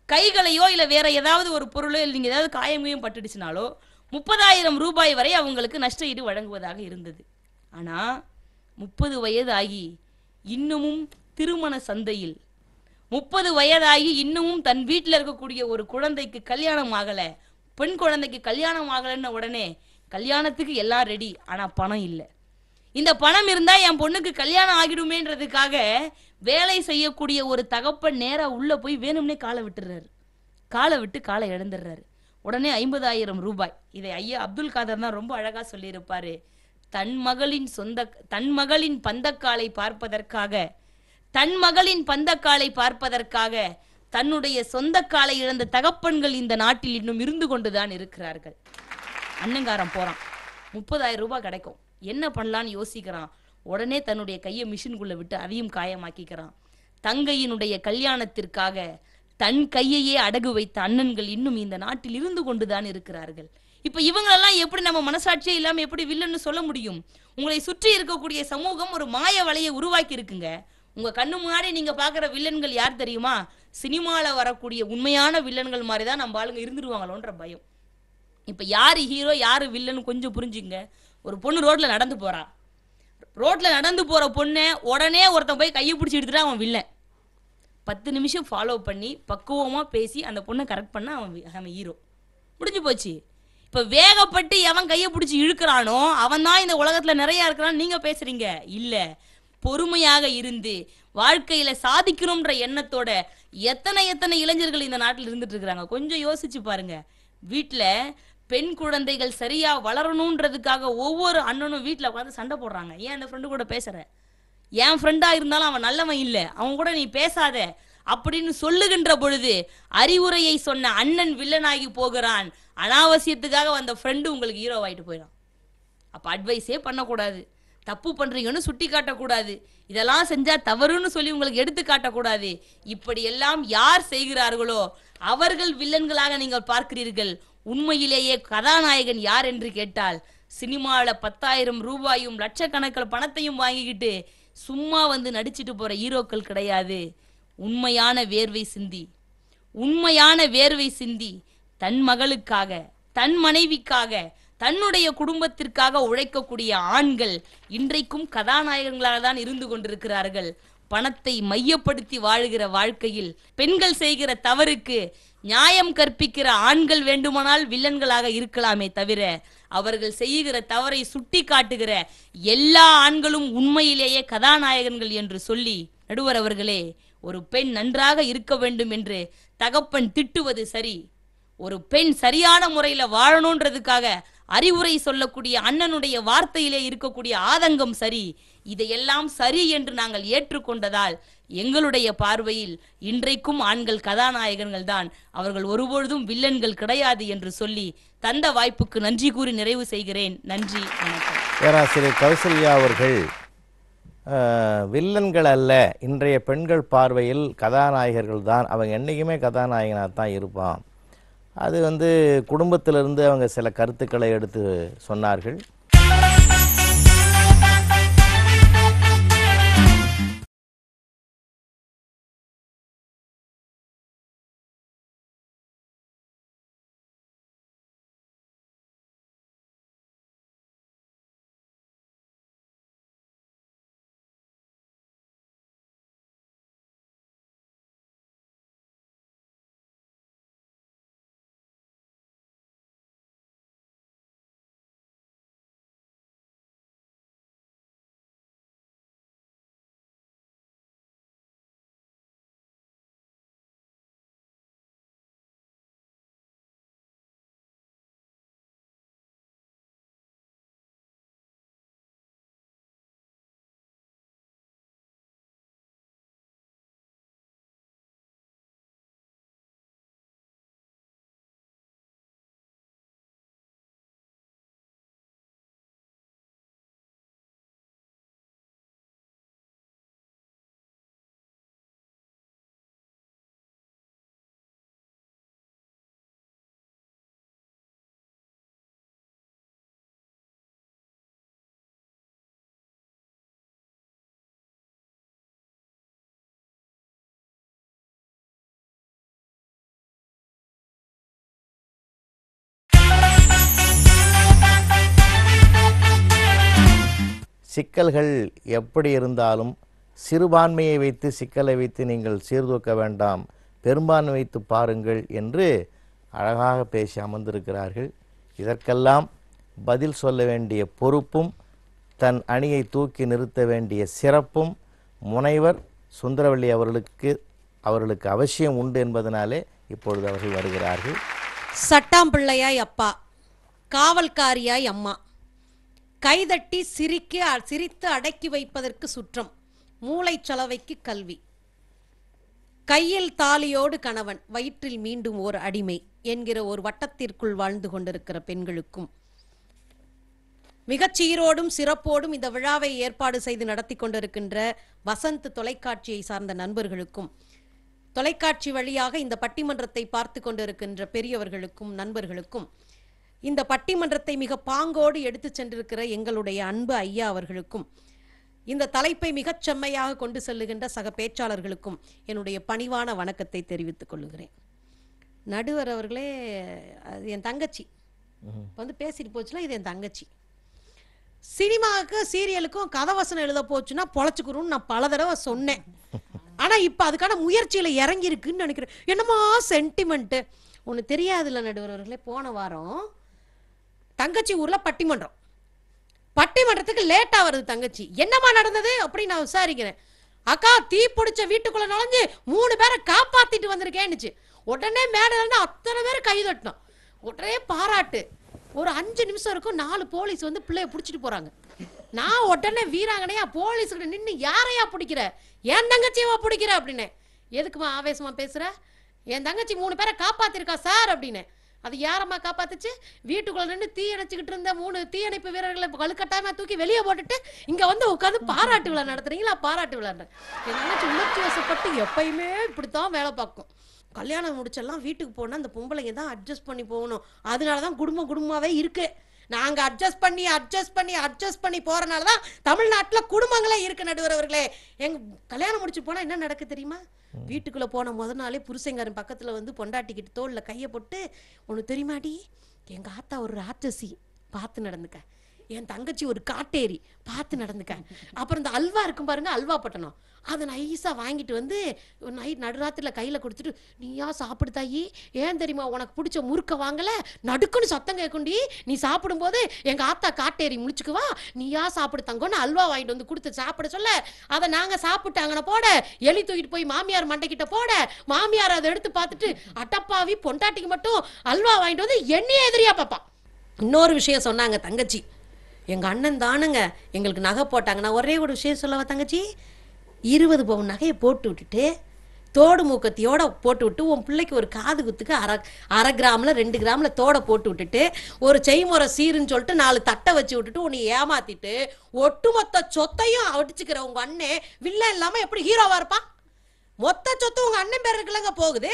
கைகளையோ இல்லை வேற ஏதாவது ஒரு பொருளோ இல்லை நீங்கள் ஏதாவது காயமையும் பட்டுடுச்சுனாலோ 30,000 ரூபாய் வரை அவங்களுக்கு நஷ்ட ஈடு வழங்குவதாக இருந்தது. ஆனால் 30 வயது ஆகி இன்னமும் திருமண சந்தையில் 30 வயதாகி இன்னமும் தன் வீட்டில் இருக்கக்கூடிய ஒரு குழந்தைக்கு கல்யாணம் ஆகலை, பெண் குழந்தைக்கு கல்யாணம் ஆகலைன்னு உடனே கல்யாணத்துக்கு எல்லாம் ரெடி, ஆனால் பணம் இல்லை. இந்த பணம் இருந்தால் என் பொண்ணுக்கு கல்யாணம் ஆகிடுமேன்றதுக்காக வேலை செய்யக்கூடிய ஒரு தகப்பன் நேராக உள்ளே போய் வேணும்னே காலை விட்டுறாரு. காலை விட்டு காலை இழந்துடுறாரு. உடனே 50,000 ரூபாய். இதை ஐயா அப்துல் காதர் தான் ரொம்ப அழகாக சொல்லியிருப்பாரு. தன் மகளின் பந்தக்காலை பார்ப்பதற்காக, தன் மகளின் பந்தக்காலை பார்ப்பதற்காக தன்னுடைய சொந்த காலை இழந்த தகப்பன்கள் இந்த நாட்டில் இன்னும் இருந்து கொண்டுதான் இருக்கிறார்கள். அண்ணங்காரன் போறான், 30,000 ரூபாய் கிடைக்கும், என்ன பண்ணலான்னு யோசிக்கிறான். உடனே தன்னுடைய கையை மிஷின்குள்ள விட்டு அதையும் காயமாக்கிக்கிறான். தங்கையினுடைய கல்யாணத்திற்காக தன் கையையே அடகு வைத்த அண்ணன்கள் இன்னும் இந்த நாட்டில் இருந்து கொண்டுதான் இருக்கிறார்கள். இப்ப இவங்களெல்லாம் எப்படி நம்ம மனசாட்சியே இல்லாம எப்படி வில்லன்னு சொல்ல முடியும்? உங்களை சுற்றி இருக்கக்கூடிய சமூகம் ஒரு மாய வலையை உருவாக்கி இருக்குங்க. உங்க கண்ணு முன்னாடி நீங்க பாக்குற வில்லன்கள் யார் தெரியுமா? சினிமால வரக்கூடிய உண்மையான வில்லன்கள் மாதிரி தான் நம்ம ஆளுங்க இருந்துருவாங்களோன்ற பயம். இப்ப யாரு ஹீரோ யாரு வில்லன் கொஞ்சம் புரிஞ்சுங்க. ஒரு பொண்ணு ரோட்ல நடந்து போறா, ரோட்ல நடந்து போற பொண்ணை உடனே ஒருத்தன் போய் கையை பிடிச்சி எடுத்துட்டா அவன் வில்லன். 10 நிமிஷம் ஃபாலோ பண்ணி பக்குவமா பேசி அந்த பொண்ணை கரெக்ட் பண்ண அவன் ஹீரோ. முடிஞ்சு போச்சு. இப்ப வேகப்பட்டு எவன் கையை பிடிச்சி இழுக்கிறானோ அவன் தான் இந்த உலகத்துல நிறைய இருக்கிறான்னு நீங்க பேசுறீங்க. இல்ல, பொறுமையாக இருந்து வாழ்க்கையில சாதிக்கணும்ன்ற எண்ணத்தோட எத்தனை இளைஞர்கள் இந்த நாட்டில் இருந்துட்டு இருக்கிறாங்க. கொஞ்சம் யோசிச்சு பாருங்க. வீட்டுல பெண் குழந்தைகள் சரியா வளரணும்ன்றதுக்காக ஒவ்வொரு அண்ணனும் வீட்டுல உட்காந்து சண்டை போடுறாங்க. ஏன் அந்த ஃப்ரெண்டு கூட பேசுற? என் ஃப்ரெண்டா இருந்தாலும் அவன் நல்லவன் இல்லை, அவன் கூட நீ பேசாத அப்படின்னு சொல்லுகின்ற பொழுது அறிவுரையை சொன்ன அண்ணன் வில்லனாகி போகிறான். அனாவசியத்துக்காக அந்த ஃப்ரெண்டு உங்களுக்கு ஹீரோ ஆயிட்டு போயிடும். அப்ப அட்வைஸே பண்ணக்கூடாது, தப்பு பண்றீங்கன்னு சுட்டி காட்டக்கூடாது, இதெல்லாம் செஞ்சா தவறுன்னு சொல்லி உங்களுக்கு எடுத்து காட்டக்கூடாது. இப்படி எல்லாம் யார் செய்கிறார்களோ அவர்கள் வில்லன்களாக நீங்கள் பார்க்கிறீர்கள். உண்மையிலேயே கதாநாயகன் யார் என்று கேட்டால் சினிமாவில் 10,000 ரூபாயும் லட்சக்கணக்கில் பணத்தையும் வாங்கிக்கிட்டு சும்மா வந்து நடிச்சிட்டு போற ஹீரோக்கள் கிடையாது. உண்மையான வேர்வை சிந்தி தன் மகளுக்காக, தன் மனைவிக்காக, தன்னுடைய குடும்பத்திற்காக உழைக்கக்கூடிய ஆண்கள் இன்றைக்கும் கதாநாயகங்களாக தான் இருந்து கொண்டிருக்கிறார்கள். பணத்தை மையப்படுத்தி வாழுகிற வாழ்க்கையில் பெண்கள் செய்கிற தவறுக்கு நியாயம் கற்பிக்கிற ஆண்கள் வேண்டுமானால் வில்லன்களாக இருக்கலாமே தவிர அவர்கள் செய்கிற தவறை சுட்டி காட்டுகிற எல்லா ஆண்களும் உண்மையிலேயே கதாநாயகன்கள் என்று சொல்லி, நடுவர் அவர்களே, ஒரு பெண் நன்றாக இருக்க வேண்டும் என்று தகப்பன் திட்டுவது சரி, ஒரு பெண் சரியான முறையில வாழணுன்றதுக்காக அறிவுரை சொல்லக்கூடிய அண்ணனுடைய வார்த்தையிலே இருக்கக்கூடிய ஆதங்கம் சரி, இதையெல்லாம் சரி என்று நாங்கள் ஏற்றுக்கொண்டதால் எங்களுடைய பார்வையில் இன்றைக்கும் ஆண்கள் கதாநாயகர்கள் தான், அவர்கள் ஒருபொழுதும் வில்லன்கள் கிடையாது என்று சொல்லி தந்த வாய்ப்புக்கு நன்றி கூறி நிறைவு செய்கிறேன். நன்றி, வணக்கம். பேராசிரியர் கௌசல்யா அவர்கள் வில்லன்கள் அல்ல, இன்றைய பெண்கள் பார்வையில் கதாநாயகர்கள் தான், அவங்க என்றைக்குமே கதாநாயகனாக தான் இருப்பான். அது குடும்பத்திலிருந்து அவங்க சில கருத்துக்களை எடுத்து சொன்னார்கள். சிக்கல்கள் எப்படி இருந்தாலும் சிறுபான்மையை வைத்து சிக்கலை வைத்து நீங்கள் சீர்தூக்க வேண்டாம், பெரும்பான்மை வைத்து பாருங்கள் என்று அழகாக பேசி அமர்ந்திருக்கிறார்கள். இதற்கெல்லாம் பதில் சொல்ல வேண்டிய பொறுப்பும் தன் அணியை தூக்கி நிறுத்த வேண்டிய சிறப்பும் முனைவர் சுந்தரவள்ளி அவர்களுக்கு அவசியம் உண்டு என்பதனாலே இப்பொழுது அவர்கள் வருகிறார்கள். சட்டாம்பிள்ளையாய் அப்பா, காவல்காரியாய் அம்மா, கைதட்டி சிரித்து அடக்கி வைப்பதற்கு சுற்றம், மூளைச்சலவைக்கு கல்வி, கையில் தாலியோடு கணவன், வயிற்றில் மீண்டும் ஓர் அடிமை என்கிற ஒரு வட்டத்திற்குள் வாழ்ந்து கொண்டிருக்கிற பெண்களுக்கும், மிகச் சீரோடும் சிறப்போடும் இந்த விழாவை ஏற்பாடு செய்து நடத்தி கொண்டிருக்கின்ற வசந்த் தொலைக்காட்சியை சார்ந்த நண்பர்களுக்கும், தொலைக்காட்சி வழியாக இந்த பட்டிமன்றத்தை பார்த்து கொண்டிருக்கின்ற பெரியவர்களுக்கும் நண்பர்களுக்கும், இந்த பட்டிமன்றத்தை மிக பாங்கோடு எடுத்து சென்றிருக்கிற எங்களுடைய அன்பு ஐயா அவர்களுக்கும், இந்த தலைப்பை மிகச் செம்மையாக கொண்டு செல்லுகின்ற சக பேச்சாளர்களுக்கும் என்னுடைய பணிவான வணக்கத்தை தெரிவித்துக் கொள்ளுகிறேன். நடுவர் அவர்களே, அது என் தங்கச்சி வந்து பேசிட்டு போச்சுன்னா இது என் தங்கச்சி. சினிமாவுக்கு சீரியலுக்கும் கதவசனம் எழுத போச்சுன்னா பொழைச்சுக்கிறோன்னு நான் பல தடவை சொன்னேன். ஆனா இப்ப அதுக்கான முயற்சியில இறங்கி இருக்குன்னு நினைக்கிறேன். என்னமா சென்டிமெண்ட் ஒண்ணு தெரியாதுல்ல நடுவர் அவர்களே. போன வாரம் தங்கச்சி ஊர்ல பட்டிமன்றத்துக்கு லேட்டா வருது தங்கச்சி. என்னமா நடந்தது அப்படின்னு நான் விசாரிக்கிறேன். அக்கா, தீ பிடிச்ச வீட்டுக்குள்ள நுழைஞ்சு 3 பேரை காப்பாத்திட்டு வந்திருக்கேன்னுச்சு. உடனே மேடையில இருந்து அத்தனை பேர் கை தட்டணும். உடனே பாராட்டு. ஒரு 5 நிமிஷம் இருக்கும், 4 போலீஸ் வந்து பிள்ளைய பிடிச்சிட்டு போறாங்க. நான் உடனே வீராங்கனையா போலீஸ்கிட்ட நின்று, யாரையா பிடிக்கிற, என் தங்கச்சியவா பிடிக்கிற அப்படின்னு. எதுக்குமா ஆவேசமா பேசுற? என் தங்கச்சி 3 பேரை காப்பாத்திருக்கா சார் அப்படின்னு. அது யாரம்மா காப்பாத்துச்சு? வீட்டுக்குள்ள நின்று தீ அணைச்சிக்கிட்டு இருந்த 3 தீயணைப்பு வீரர்களை வலுக்கட்டாயமா தூக்கி வெளியே போட்டுட்டு இங்க வந்து உட்காந்து பாராட்டு விழா நடத்துறீங்களா? பாராட்டு விழா. என் தங்கச்சி உணர்ச்சி வசப்பட்டு எப்பயுமே இப்படித்தான் வேலை பார்க்கும். கல்யாணம் முடிச்செல்லாம் வீட்டுக்கு போனா அந்த பொம்பளைங்க தான் அட்ஜஸ்ட் பண்ணி போகணும். அதனாலதான் குடும்பமாவே இருக்கு. நாங்க அட்ஜஸ்ட் பண்ணி போறனாலதான் தமிழ்நாட்டுல குடும்பங்களே இருக்கு நடுவர் அவர்களே. எங்க கல்யாணம் முடிச்சு போனா என்ன நடக்கு தெரியுமா? வீட்டுக்குள்ள போன முதல் நாளே புருஷங்காரன் பக்கத்துல வந்து பொண்டாட்டிக்கிட்டு தோல்ல கைய போட்டு, ஒண்ணு தெரியுமாடி, எங்க ஆத்தா ஒரு ராட்சசி, பார்த்து நடந்துக்க. என் தங்கச்சி ஒரு காட்டேரி, பார்த்து நடந்துக்க. அப்புறம் இந்த அல்வா இருக்கும் பாருங்க, அல்வா பட்டணம், அதை நைஸா வாங்கிட்டு வந்து நைட் நடுராத்திரில கையில கொடுத்துட்டு, நீயா சாப்பிடு தாயி, ஏன் தெரியுமா உனக்கு பிடிச்ச முறுக்க வாங்கல, நடுக்குன்னு சத்தம் கேட்குண்டி, நீ சாப்பிடும் போது எங்க ஆத்தா காட்டேரி முடிச்சுக்குவா, நீயா சாப்பிடு தங்கன்னு அல்வா வாங்கிட்டு வந்து கொடுத்து சாப்பிட சொல்ல, அதை நாங்க சாப்பிட்டாங்கன்னு போட, எலி தூக்கிட்டு போய் மாமியார் மண்டைக்கிட்ட போட, மாமியார் அதை எடுத்து பார்த்துட்டு, அட்டப்பாவி பொண்டாட்டிக்கு மட்டும் அல்வா வாங்கிட்டு வந்து என்னையே எதிரியா பாப்பா. இன்னொரு விஷயம் சொன்னாங்க தங்கச்சி, எங்க அண்ணன் தானுங்க எங்களுக்கு நகை போட்டாங்க. நான் ஒரே ஒரு விஷயம் சொல்லவா தங்கச்சி, 20 பவுன் நகையை போட்டு விட்டுட்டு, தோடு மூக்கத்தியோட போட்டு விட்டு, உன் பிள்ளைக்கு ஒரு காது குத்துக்கு அரை கிராம்ல 2 கிராம்ல தோடை போட்டு விட்டுட்டு, ஒரு செய்முறை சீருன்னு சொல்லிட்டு 4 தட்டை வச்சு விட்டுட்டு உன்னை ஏமாத்திட்டு, ஒட்டுமொத்த சொத்தையும் அடிச்சுக்கிற உங்க அண்ணன் வில்லன் இல்லாம எப்படி ஹீரோவா இருப்பான்? மொத்த சொத்து உங்க அண்ணன் பேருக்குலங்க போகுது.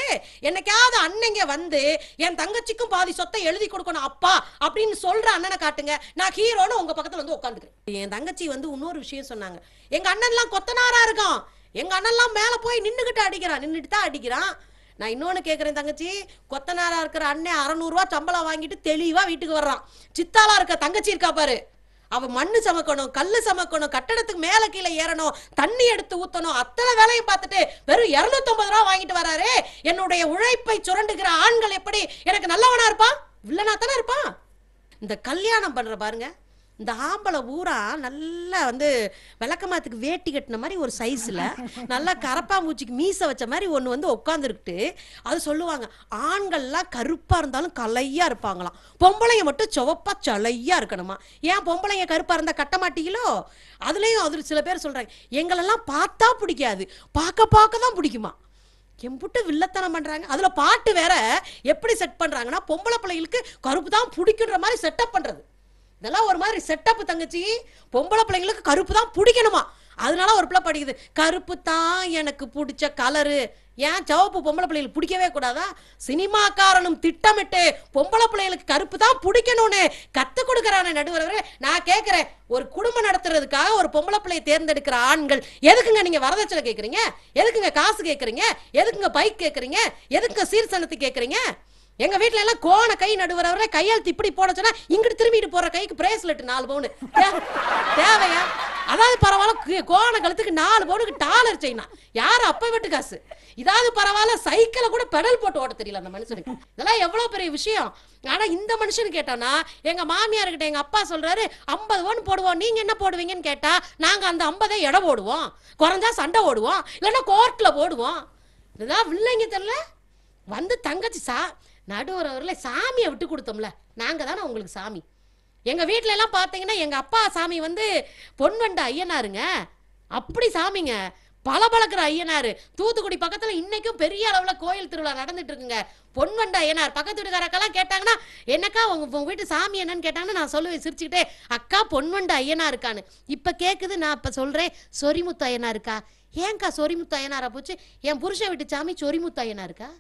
என்னைக்காவது அண்ணங்க வந்து என் தங்கச்சிக்கும் பாதி சொத்தை எழுதி கொடுக்கணும் அப்பா அப்படின்னு சொல்ற அண்ணனை காட்டுங்க, நான் ஹீரோன்னு உங்க பக்கத்துல வந்து உட்காந்துக்கிறேன். என் தங்கச்சி வந்து இன்னொரு விஷயம் சொன்னாங்க, எங்க அண்ணன்லாம் கொத்தனாரா இருக்கான், எங்க அண்ணன்லாம் மேல போய் நின்றுட்டு தான் அடிக்கிறான். நான் இன்னொன்னு கேட்கிறேன் தங்கச்சி, கொத்தனாரா இருக்கிற அண்ணன் 600 ரூபாய் சம்பளம் வாங்கிட்டு தெளிவா வீட்டுக்கு வர்றான். சித்தாலா இருக்க தங்கச்சி இருக்கா பாரு, அவ மண்ணு சமைக்கணும், கல்லு சமைக்கணும், கட்டடத்துக்கு மேல கீழே ஏறணும், தண்ணி எடுத்து ஊத்தணும், அத்தனை வேலையும் பார்த்துட்டு வெறும் 250 ரூபாய் வாங்கிட்டு வராரு. என்னுடைய உழைப்பை சுரண்டுகிற ஆண்கள் எப்படி எனக்கு நல்லவனா இருப்பான்? வில்லனா தானே இருப்பான். இந்த கல்யாணம் பண்ற பாருங்க, இந்த ஆம்பளை ஊரா நல்லா வந்து விளக்கமாத்துக்கு வேட்டி கட்டின மாதிரி ஒரு சைஸ்ல நல்லா கரப்பாம்பூச்சிக்கு மீசை வச்ச மாதிரி ஒன்று வந்து உட்காந்துருக்கிட்டு அது சொல்லுவாங்க, ஆண்கள்லாம் கருப்பா இருந்தாலும் கலையா இருப்பாங்களாம், பொம்பளைங்க மட்டும் சிவப்பா சலையா இருக்கணுமா. ஏன் பொம்பளைங்க கருப்பா இருந்தா கட்ட மாட்டீங்களோ? அதுலயும் அது சில பேர் சொல்றாங்க, எங்களெல்லாம் பார்த்தா பிடிக்காது, பார்க்க தான் பிடிக்குமா. எம்புட்டு வில்லத்தனம் பண்றாங்க. அதுல பாட்டு வேற எப்படி செட் பண்றாங்கன்னா, பொம்பளை பிள்ளைகளுக்கு கருப்பு தான் பிடிக்குன்ற மாதிரி செட்டப் பண்றது. இதெல்லாம் ஒரு மாதிரி செட்டப் தங்கச்சி. பொம்பளை பிள்ளைங்களுக்கு கருப்பு தான் பிடிக்கணுமா. அதனால ஒரு பிள்ளை படிக்குது, கருப்பு தான் எனக்கு பிடிச்ச கலரு. ஏன் சிவப்பு பொம்பளை பிள்ளைகளுக்கு பிடிக்கவே கூடாதா? சினிமாக்காரனும் திட்டமிட்டு பொம்பளை பிள்ளைகளுக்கு கருப்பு தான் பிடிக்கணும்னு கத்து கொடுக்கறான நடுவரவரே. நான் கேட்கிறேன், ஒரு குடும்பம் நடத்துறதுக்காக ஒரு பொம்பளை பிள்ளையை தேர்ந்தெடுக்கிற ஆண்கள் எதுக்குங்க நீங்க வரதட்சணை கேட்கறீங்க? எதுக்குங்க காசு கேட்கறீங்க? எதுக்குங்க பைக் கேட்கறீங்க? எதுக்குங்க சீர்சனத்தை கேட்கறீங்க? எங்க வீட்ல எல்லாம் கோண கை நடுவர் அவரே கையெழுத்து இப்படி போட சொன்னா இங்கிட்டு திரும்பிட்டு போற கைக்கு பிரேஸ்லெட் 4 பவுன் தேவையா? அதாவது பரவாயில்ல, கோண கழுத்துக்கு 4 பவுனுக்கு டாலர் செயினா யாரு அப்ப வீட்டு காசு. இதாவது பரவாயில்ல, சைக்கிளை கூட பெடல் போட்டு ஓட்ட தெரியல அந்த மனுஷனுக்கு. இதெல்லாம் எவ்வளவு பெரிய விஷயம். ஆனா இந்த மனுஷன் கேட்டானா, எங்க மாமியார் கிட்ட எங்க அப்பா சொல்றாரு 50 பவுன் போடுவோம், நீங்க என்ன போடுவீங்கன்னு கேட்டா, நாங்க அந்த 50 எடை போடுவோம், குறைஞ்சா சண்டை ஓடுவோம், இல்லைன்னா கோர்ட்ல போடுவோம். இதுதான் வில்லைங்க தெரியல. வந்து தங்கச்சி நடுவர் அவர்களை சாமியை விட்டு கொடுத்தோம்ல, நாங்க தானே உங்களுக்கு சாமி. எங்க வீட்டுல எல்லாம் பாத்தீங்கன்னா எங்க அப்பா சாமி வந்து பொன்வண்ட ஐயனாருங்க, அப்படி சாமிங்க, பளபளக்கிற ஐயனாரு. தூத்துக்குடி பக்கத்துல இன்னைக்கும் பெரிய அளவுல கோயில் திருவிழா நடந்துட்டு இருக்குங்க. பொன்வண்ட ஐயனார். பக்கத்து வீட்டுக்காரக்கெல்லாம் கேட்டாங்கன்னா, என்னக்கா உங்க வீட்டு சாமி என்னன்னு கேட்டாங்கன்னா நான் சொல்லுவேன் சிரிச்சுக்கிட்டே, அக்கா பொன்வண்ட ஐயனா இருக்கான்னு. இப்ப கேக்குது, நான் இப்ப சொல்றேன் சொரிமுத்து ஐயனா இருக்கா. ஏன்க்கா சொரிமுத்து ஐயனாரா போச்சு? என் புருஷன் வீட்டு சாமி சொரிமுத்து ஐயனா இருக்கா.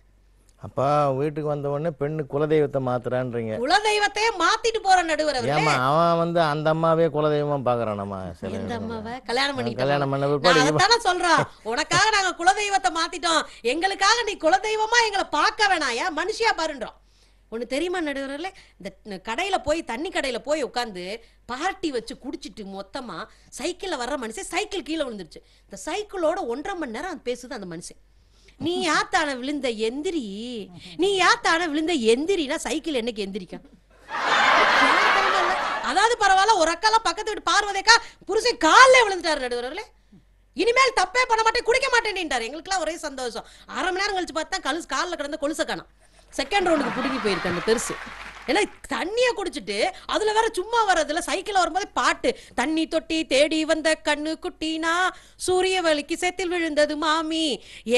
அப்பா வீட்டுக்கு வந்த உடனே பெண்ணு குலதெய்வத்தை மாத்துறான்றீங்க. குலதெய்வத்தையே மாத்திட்டு போற நடுவர் அவர்களே. ஏமா அவன் வந்து அந்த அம்மாவே குலதெய்வமா பாக்குறானம்மா. இந்த அம்மாவை கல்யாணம் பண்ணிட்டோம். கல்யாணம் பண்ண பிற்பாடு அதானே சொல்றான், உனக்காக நாங்க குலதெய்வத்தை மாத்திட்டோம், எங்களுக்காக நீ குலதெய்வமா எங்களை பார்க்க வேணாம், ஏன் மனுஷியா பாருன்றோம். ஒண்ணு தெரியுமா நடுவர்களே, இந்த கடையில போய் தண்ணி கடையில போய் உட்காந்து பார்ட்டி வச்சு குடிச்சிட்டு மொத்தமா சைக்கிள்ல வர்ற மனுஷன் சைக்கிள் கீழே விழுந்துருச்சு. இந்த சைக்கிளோட 1.5 மணி நேரம் பேசுது அந்த மனுஷன். நீ யாத்தான விழுந்த எந்திரி, நீ யாத்தான விழுந்த எந்திரினா சைக்கிள் என்னைக்கு எந்திரிக்கும்? அதாவது பரவாயில்ல, ஒரு அக்காலாம் பக்கத்து வீட்டு பார்வதேக்கா புருஷன் காலில் விழுந்துட்டாரு நடுவர்களே. இனிமேல் தப்பே பண்ண மாட்டேன், குடிக்க மாட்டேன்ட்டாரு. எங்களுக்குலாம் ஒரே சந்தோஷம். 1/2 மணி நேரம் கழிச்சு பார்த்தா காலில் கிடந்த கொலுசை காணோம். செகண்ட் ரவுண்டுக்கு பிடிங்கி போயிருக்கு அந்த பெருசு. ஏன்னா தண்ணியை குடிச்சிட்டு அதுல வேற சும்மா வர்றதுல சைக்கிள் வரும்போது பாட்டு, தண்ணி தொட்டி தேடி வந்த கண்ணு குட்டினா சூரிய வலிக்கு சேத்தில் விழுந்தது மாமி,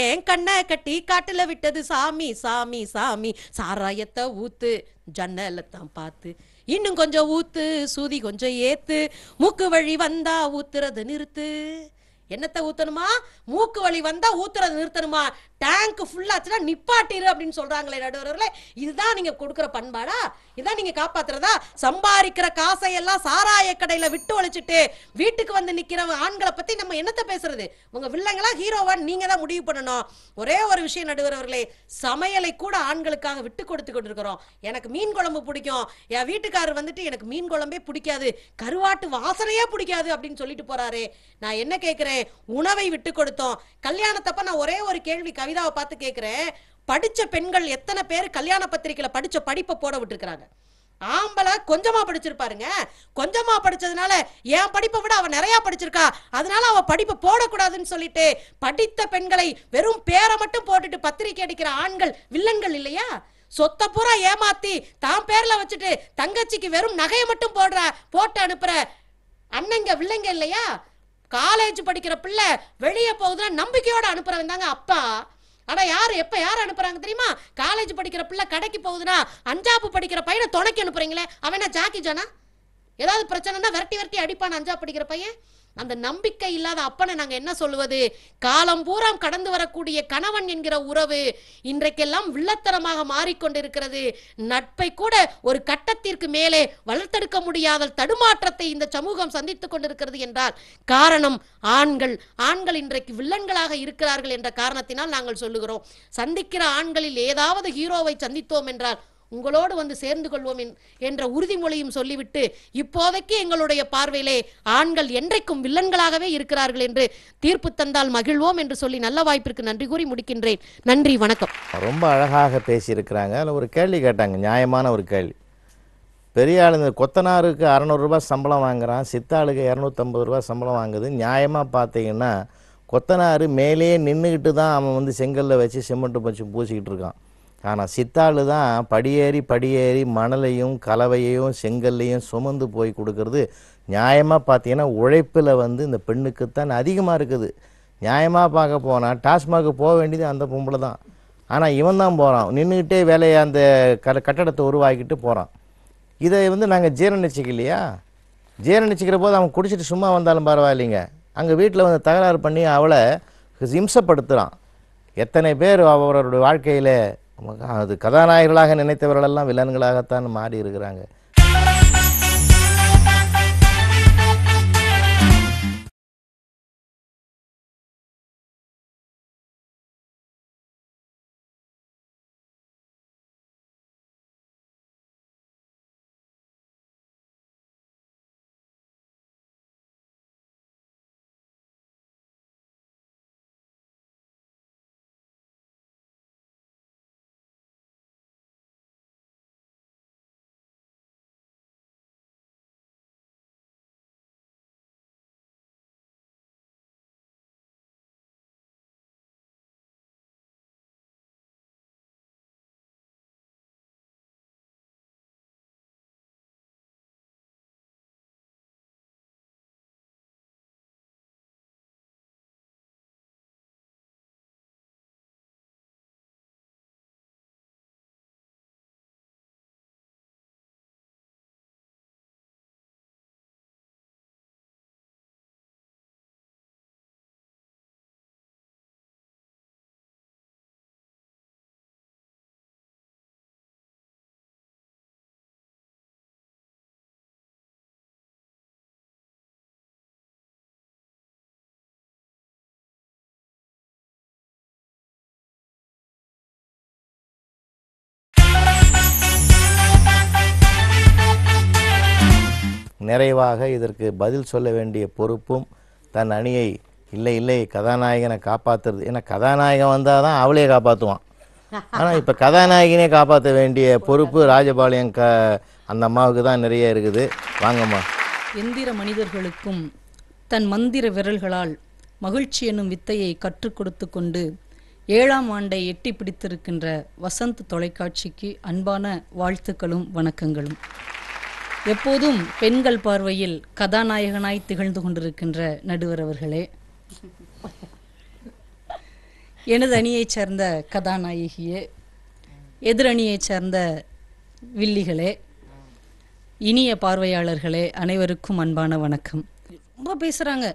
ஏன் கண்ணை கட்டி காட்டுல விட்டது சாமி சாமி சாமி, சாராயத்தை ஊத்து ஜன்னலத்தான் பார்த்து, இன்னும் கொஞ்சம் ஊத்து சூதி கொஞ்சம் ஏத்து, மூக்கு வழி வந்தா ஊத்துறத நிறுத்து. என்னத்தை ஊத்தணுமா? மூக்கு வழி வந்தா ஊத்துறது நிறுத்தணுமா? டேங்க் ஃபுல்லாச்சுன்னா நிப்பாட்டிரு அப்படின்னு சொல்றாங்களே நடுவர்களே. இதுதான் நீங்க கொடுக்குற பண்பாடா? இதான் நீங்க காப்பாத்துறதா? சம்பாதிக்கிற காசை எல்லாம் சாராய கடையில விட்டு ஒழிச்சிட்டு வீட்டுக்கு வந்து நிக்கிற ஆண்களை பத்தி நம்ம என்னத்தை பேசுறது? உங்க வில்லங்களா ஹீரோவான்னு நீங்க தான் முடிவு பண்ணணும். ஒரே ஒரு விஷயம் நடுவர்களே, சமையலை கூட ஆண்களுக்காக விட்டு கொடுத்து கொண்டிருக்கிறோம். எனக்கு மீன் குழம்பு பிடிக்கும், என் வீட்டுக்காரர் வந்துட்டு எனக்கு மீன் குழம்பே பிடிக்காது, கருவாட்டு வாசனையே பிடிக்காது அப்படின்னு சொல்லிட்டு போறாரு. நான் என்ன கேட்கிறேன், உணவை விட்டு கொடுத்தோம். கல்யாணத்தப்ப நான் ஒரே ஒரு கேள்வி கவிதாவை பார்த்து கேட்கிறேன், படிச்ச பெண்கள் எத்தனை பேர் கல்யாண பத்திரிக்கையில படிச்ச படிப்பை போட விட்டுருக்காங்க? ஆம்பளை கொஞ்சமா படிச்சிருப்பாருங்க, கொஞ்சமா படிச்சதுனால என் படிப்பை விட அவ நிறைய படிச்சிருக்கா, அதனால அவ படிப்பை போடக்கூடாதுன்னு சொல்லிட்டு படித்த பெண்களை வெறும் பேரை மட்டும் போட்டுட்டு பத்திரிக்கை அடிக்கிற ஆண்கள் வில்லன்கள் இல்லையா? சொத்தை பூரா ஏமாத்தி தான் பேர்ல வச்சுட்டு தங்கச்சிக்கு வெறும் நகையை மட்டும் போட்டு அனுப்புற அண்ணங்க வில்லங்க இல்லையா? காலேஜ் படிக்கிற பிள்ளை வெளியே போகுதுன்னா நம்பிக்கையோட அனுப்புறவன் தாங்க அப்பா. ஆனா எப்ப யார் அனுப்புறாங்க தெரியுமா? காலேஜ் படிக்கிற பிள்ளை கடைக்கு போகுதுன்னா அஞ்சாப்பு படிக்கிற பையனை துணைக்கு அனுப்புறீங்களே, அவன் ஜாக்கி ஜானா? ஏதாவது பிரச்சனைனா விரட்டி விரட்டி அடிப்பான் அஞ்சாப்பு படிக்கிற பையன். அந்த நம்பிக்கை இல்லாத அப்பனை நாங்க என்ன சொல்லுவது? காலம் பூரா கடந்து வரக்கூடிய கணவன் என்கிற உறவு இன்றைக்கெல்லாம் வில்லத்தனமாக மாறிக்கொண்டிருக்கிறது. நட்பை கூட ஒரு கட்டத்திற்கு மேலே வளர்த்தெடுக்க முடியாத தடுமாற்றத்தை இந்த சமூகம் சந்தித்துக் கொண்டிருக்கிறது என்றால் காரணம் ஆண்கள் இன்றைக்கு வில்லன்களாக இருக்கிறார்கள் என்ற காரணத்தினால் நாங்கள் சொல்லுகிறோம். சந்திக்கிற ஆண்களில் ஏதாவது ஹீரோவை சந்தித்தோம் என்றால் உங்களோடு வந்து சேர்ந்து கொள்வோம் என்ற உறுதிமொழியும் சொல்லிவிட்டு, இப்போதைக்கு எங்களுடைய பார்வையிலே ஆண்கள் என்றைக்கும் வில்லன்களாகவே இருக்கிறார்கள் என்று தீர்ப்பு தந்தால் மகிழ்வோம் என்று சொல்லி நல்ல வாய்ப்பிற்கு நன்றி கூறி முடிக்கின்றேன். நன்றி, வணக்கம். ரொம்ப அழகாக பேசியிருக்கிறாங்க. அதில் ஒரு கேள்வி கேட்டாங்க, நியாயமான ஒரு கேள்வி. பெரிய ஆள் இந்த கொத்தனாருக்கு 600 ரூபாய் சம்பளம் வாங்குறான், சித்தாளுக்கு 250 ரூபாய் சம்பளம் வாங்குது. நியாயமாக பார்த்தீங்கன்னா கொத்தனார் மேலே நின்றுக்கிட்டு தான் அவன் வந்து செங்கல்ல வச்சு சிமெண்ட்டு வச்சு பூசிக்கிட்டு இருக்கான். ஆனால் சித்தாளு தான் படியேறி மணலையும் கலவையையும் செங்கல்லையும் சுமந்து போய் கொடுக்கறது. நியாயமாக பார்த்தீங்கன்னா உழைப்பில் வந்து இந்த பெண்ணுக்குத்தான் அதிகமாக இருக்குது. நியாயமாக பார்க்க போனால் டாஸ்மாக்கு போக வேண்டியது அந்த பொம்பளை தான். ஆனால் இவன் தான் போகிறான், நின்றுக்கிட்டே வேலையை அந்த கட்டடத்தை உருவாக்கிட்டு போகிறான். இதை வந்து நாங்கள் ஜீரணிச்சிக்கலையா? ஜீரணிச்சிக்கிற போது அவன் குடிச்சிட்டு சும்மா வந்தாலும் பரவாயில்லைங்க, அங்கே வீட்டில் வந்து தகராறு பண்ணி அவளை இம்சப்படுத்துகிறான். எத்தனை பேர் அவரோட வாழ்க்கையில் அது கதாநாயகர்களாக நினைத்தவர்களெல்லாம் வில்லன்களாகத்தான் மாறி இருக்கிறாங்க. நிறைவாக இதற்கு பதில் சொல்ல வேண்டிய பொறுப்பும் தன் அணியை இல்லை கதாநாயகனை காப்பாற்றுறது. ஏன்னா கதாநாயகன் வந்தால் தான் அவளையே காப்பாற்றுவான். ஆனால் இப்போ கதாநாயகனே காப்பாற்ற வேண்டிய பொறுப்பு ராஜபாளையம் அந்த அம்மாவுக்கு தான் நிறைய இருக்குது. வாங்கம்மா. எந்திர மனிதர்களுக்கும் தன் மந்திர விரல்களால் மகிழ்ச்சி என்னும் வித்தையை கற்றுக் கொடுத்து கொண்டு 7ஆம் ஆண்டை எட்டி பிடித்திருக்கின்ற வசந்த் தொலைக்காட்சிக்கு அன்பான வாழ்த்துக்களும் வணக்கங்களும். எப்போதும் பெண்கள் பார்வையில் கதாநாயகனாய் திகழ்ந்து கொண்டிருக்கின்ற நடுவர் அவர்களே, எனது அணியைச் சேர்ந்த கதாநாயகியே, எதிரணியைச் சேர்ந்த வில்லிகளே, இனிய பார்வையாளர்களே, அனைவருக்கும் அன்பான வணக்கம். ரொம்ப பேசுகிறாங்க.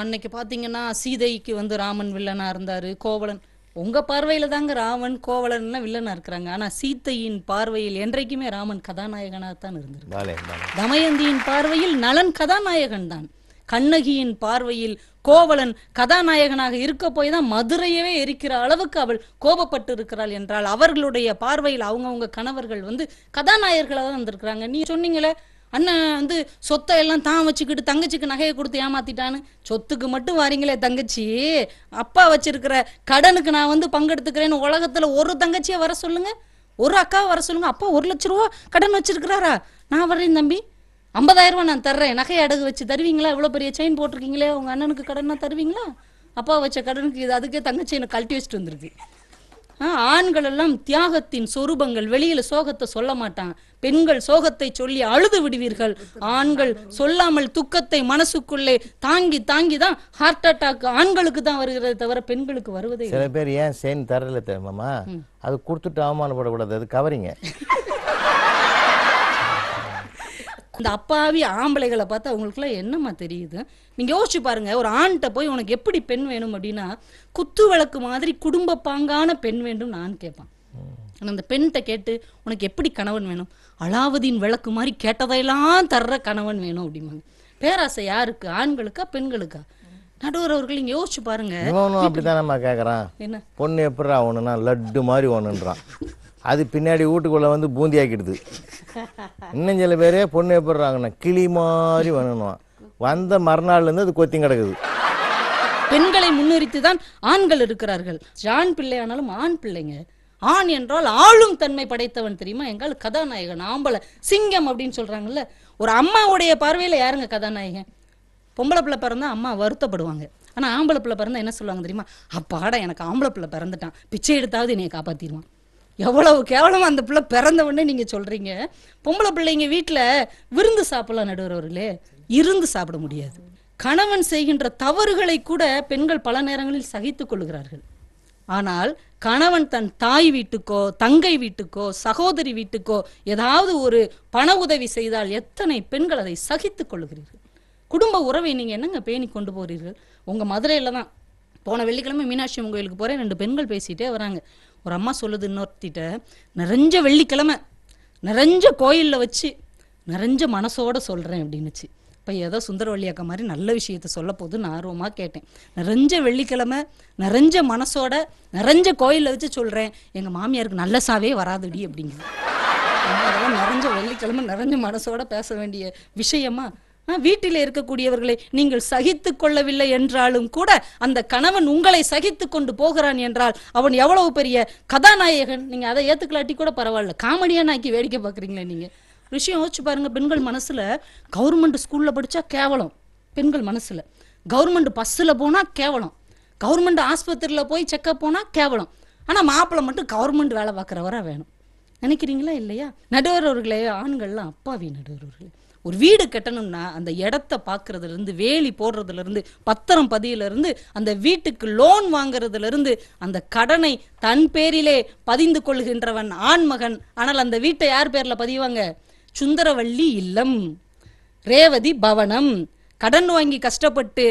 அன்னைக்கு பார்த்தீங்கன்னா சீதைக்கு ராமன் வில்லனாக இருந்தார், கோவலன். உங்கள் பார்வையில் தாங்க ராமன் கோவலன்லாம் வில்லனாக இருக்கிறாங்க. ஆனால் சீதையின் பார்வையில் என்றைக்குமே ராமன் கதாநாயகனாகத்தான் இருந்திருக்கு. தமயந்தியின் பார்வையில் நலன் கதாநாயகன் தான். கண்ணகியின் பார்வையில் கோவலன் கதாநாயகனாக இருக்க போய் தான் மதுரையவே எரிக்கிற அளவுக்கு அவள் கோபப்பட்டு இருக்கிறாள் என்றால் அவர்களுடைய பார்வையில் அவங்கவுங்க கணவர்கள் கதாநாயகர்களாக தான் வந்திருக்கிறாங்க. நீ சொன்னீங்களே அண்ணன் சொத்தை எல்லாம் தான் வச்சுக்கிட்டு தங்கச்சிக்கு நகையை கொடுத்து ஏமாத்திட்டான்னு. சொத்துக்கு மட்டும் வாரீங்களே தங்கச்சி, அப்பா வச்சிருக்கிற கடனுக்கு நான் பங்கெடுத்துக்கிறேன்னு உலகத்துல ஒரு தங்கச்சியை வர சொல்லுங்க, ஒரு அக்காவை வர சொல்லுங்க. அப்பா 1 லட்ச ரூபா கடன் வச்சிருக்கிறாரா, நான் வர்றேன் தம்பி, 50,000 ரூபா நான் தர்றேன், நகையை அடகு வச்சு தருவீங்களா? இவ்வளோ பெரிய செயின் போட்டிருக்கீங்களே, உங்க அண்ணனுக்கு கடனா தருவீங்களா? அப்பா வச்ச கடனுக்கு இது அதுக்கே தங்கச்சி என்னை கழட்டி வச்சுட்டு வந்திருக்கு. ஆண்கள் எல்லாம் தியாகத்தின் சொரூபங்கள். வெளியில சோகத்தை சொல்ல மாட்டாங்க. பெண்கள் சோகத்தை சொல்லி அழுது விடுவீர்கள். ஆண்கள் சொல்லாமல் துக்கத்தை மனசுக்குள்ளே தாங்கி தாங்கி தான் ஹார்ட் அட்டாக் ஆண்களுக்கு தான் வருகிறதே தவிர பெண்களுக்கு வருவதே. சில பேர் ஏன் செயின் தரல தெரியுமாமா? அது கொடுத்துட்டு அவமானப்படக்கூடாது, அது கவரிங்க. இந்த அப்பாவி ஆம்பளைகளை பார்த்து அவங்களுக்குலாம் என்னம்மா தெரியுது? நீங்க யோசிச்சு பாருங்க. ஒரு ஆண்கிட்ட போய் உனக்கு எப்படி பெண் வேணும் அப்படின்னா குத்து விளக்கு மாதிரி குடும்ப பாங்கான பெண் வேண்டும் நான் கேட்பான். ஆனால் அந்த பெண்கிட்ட கேட்டு உனக்கு எப்படி கணவன் வேணும்? அலாவுதீன் விளக்கு மாதிரி கேட்டதையெல்லாம் தர்ற கணவன் வேணும் அப்படிம்பாங்க. பேராசை யாருக்கு? ஆண்களுக்கா பெண்களுக்கா? நடுவர் அவர்கள் நீங்க யோசிச்சு பாருங்க. அப்படித்தான் நம்ம கேட்கறான். என்ன பொண்ணு எப்படி ஆகணும்னா லட்டு மாதிரி ஒண்ணுன்றான். அது பின்னாடி வீட்டுக்குள்ள பூந்தி ஆக்கிடுது. இன்னும் சில பேரே பொண்ணு எப்படிறாங்கன்னா கிளி மாதிரி வேணும்னுவான். வந்த மறுநாள்லேருந்து அது கொத்தி கிடக்குது. பெண்களை முன்னிறுத்தி தான் ஆண்கள் இருக்கிறார்கள். ஆண் பிள்ளை ஆனாலும் ஆண் பிள்ளைங்க. ஆண் என்றால் ஆளும் தன்மை படைத்தவன் தெரியுமா? எங்கால் கதாநாயகன் ஆம்பளை சிங்கம் அப்படின்னு சொல்றாங்கல்ல. ஒரு அம்மாவுடைய பார்வையில யாருங்க கதாநாயகன்? பொம்பளை பிள்ளை பிறந்தா அம்மா வருத்தப்படுவாங்க. ஆனா ஆம்பளை பிள்ளை பிறந்தா என்ன சொல்லுவாங்க தெரியுமா? அப்பாடா எனக்கு ஆம்பளை பிள்ளை பிறந்துட்டான், பிச்சை எடுத்தாவது என்னைய காப்பாத்திடுவான். எவ்வளவு கேவலம் அந்த பிள்ளை பிறந்த உடனே நீங்க சொல்றீங்க. பொம்பளை பிள்ளைங்க வீட்டுல விருந்து சாப்பிடலாம் நடுவர்களே, இருந்து சாப்பிட முடியாது. கணவன் செய்கின்ற தவறுகளை கூட பெண்கள் பல நேரங்களில் சகித்துக் கொள்கிறார்கள். ஆனால் கணவன் தன் தாய் வீட்டுக்கோ தங்கை வீட்டுக்கோ சகோதரி வீட்டுக்கோ ஏதாவது ஒரு பண உதவி செய்தால் எத்தனை பெண்கள் அதை சகித்துக் கொள்கிறீர்கள்? குடும்ப உறவை நீங்க என்னங்க பேணி கொண்டு போறீர்கள்? உங்க மதுரையில தான் போன வெள்ளிக்கிழமை மீனாட்சி அம்மன் கோயிலுக்கு போறேன். 2 பெண்கள் பேசிட்டே வராங்க. ஒரு அம்மா சொல்லுது இன்னொருத்திட்ட, நிறைஞ்ச வெள்ளிக்கிழமை நிறைஞ்ச கோயிலில் வச்சு நிறைஞ்ச மனசோட சொல்கிறேன் அப்படின்னுச்சு. இப்போ ஏதோ சுந்தரவள்ளி அக்கா மாதிரி நல்ல விஷயத்த சொல்ல போதுன்னு ஆர்வமாக கேட்டேன். நிறைஞ்ச வெள்ளிக்கிழமை நிறைஞ்ச மனசோட நிறைஞ்ச கோயிலில் வச்சு சொல்கிறேன், எங்கள் மாமியாருக்கு நல்ல சாவே வராதுடி அப்படிங்குது. அதெல்லாம் நிறைஞ்ச வெள்ளிக்கிழமை நிறைஞ்ச மனசோட பேச வேண்டிய விஷயமா? வீட்டில் இருக்கக்கூடியவர்களை நீங்கள் சகித்து கொள்ளவில்லை என்றாலும் கூட அந்த கணவன் உங்களை சகித்து கொண்டு போகிறான் என்றால் அவன் எவ்வளவு பெரிய கதாநாயகன். நீங்க அதை ஏத்துக்கலாட்டி கூட பரவாயில்ல, காமெடியான ஆக்கி வேடிக்கை பார்க்குறீங்களே நீங்க. விஷயம் யோசிச்சு பாருங்க. பெண்கள் மனசுல கவர்மெண்ட் ஸ்கூல்ல படிச்சா கேவலம், பெண்கள் மனசுல கவர்மெண்ட் பஸ்ல போனா கேவலம், கவர்மெண்ட் ஆஸ்பத்திரியில போய் செக்அப் போனா கேவலம். ஆனா மாப்பிள்ளை மட்டும் கவர்மெண்ட் வேலை பார்க்குறவரா வேணும். நினைக்கிறீங்களா இல்லையா? நடுவர்களே, ஆண்கள்லாம் அப்பாவி நடுவர்களே. ஒரு வீடு கட்டணும்னா அந்த இடத்த பார்க்கறதுல இருந்து, வேலி போடுறதுல இருந்து, பத்திரம் பதியில இருந்து, அந்த வீட்டுக்கு லோன் வாங்குறதுல இருந்து, அந்த கடனை தன் பேரிலே பதிந்து கொள்கின்றவன் ஆண்மகன். ஆனால் அந்த வீட்டை யார் பேர்ல பதிவாங்க? சுந்தரவள்ளி இல்லம், ரேவதி பவனம். கடன் வாங்கி கஷ்டப்பட்டு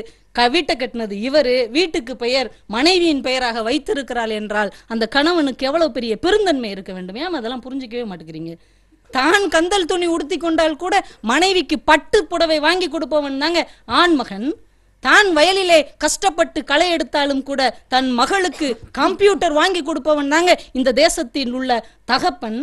வீட்டை கட்டினது இவரு, வீட்டுக்கு பெயர் மனைவியின் பெயராக வைத்திருக்கிறாள் என்றால் அந்த கணவனுக்கு எவ்வளவு பெரிய பெருந்தன்மை இருக்க வேண்டும். ஏன் அதெல்லாம் புரிஞ்சிக்கவே மாட்டேங்கிறீங்க? தான் கந்தல் துணி உடுத்தி கொண்டால் கூட மனைவிக்கு பட்டு புடவை வாங்கி கொடுப்பவன் தாங்க ஆண்மகன். தான் வயலிலே கஷ்டப்பட்டு களை எடுத்தாலும் கூட தன் மகளுக்கு கம்ப்யூட்டர் வாங்கி கொடுப்பவன் தாங்க இந்த தேசத்தில் உள்ள தகப்பன்.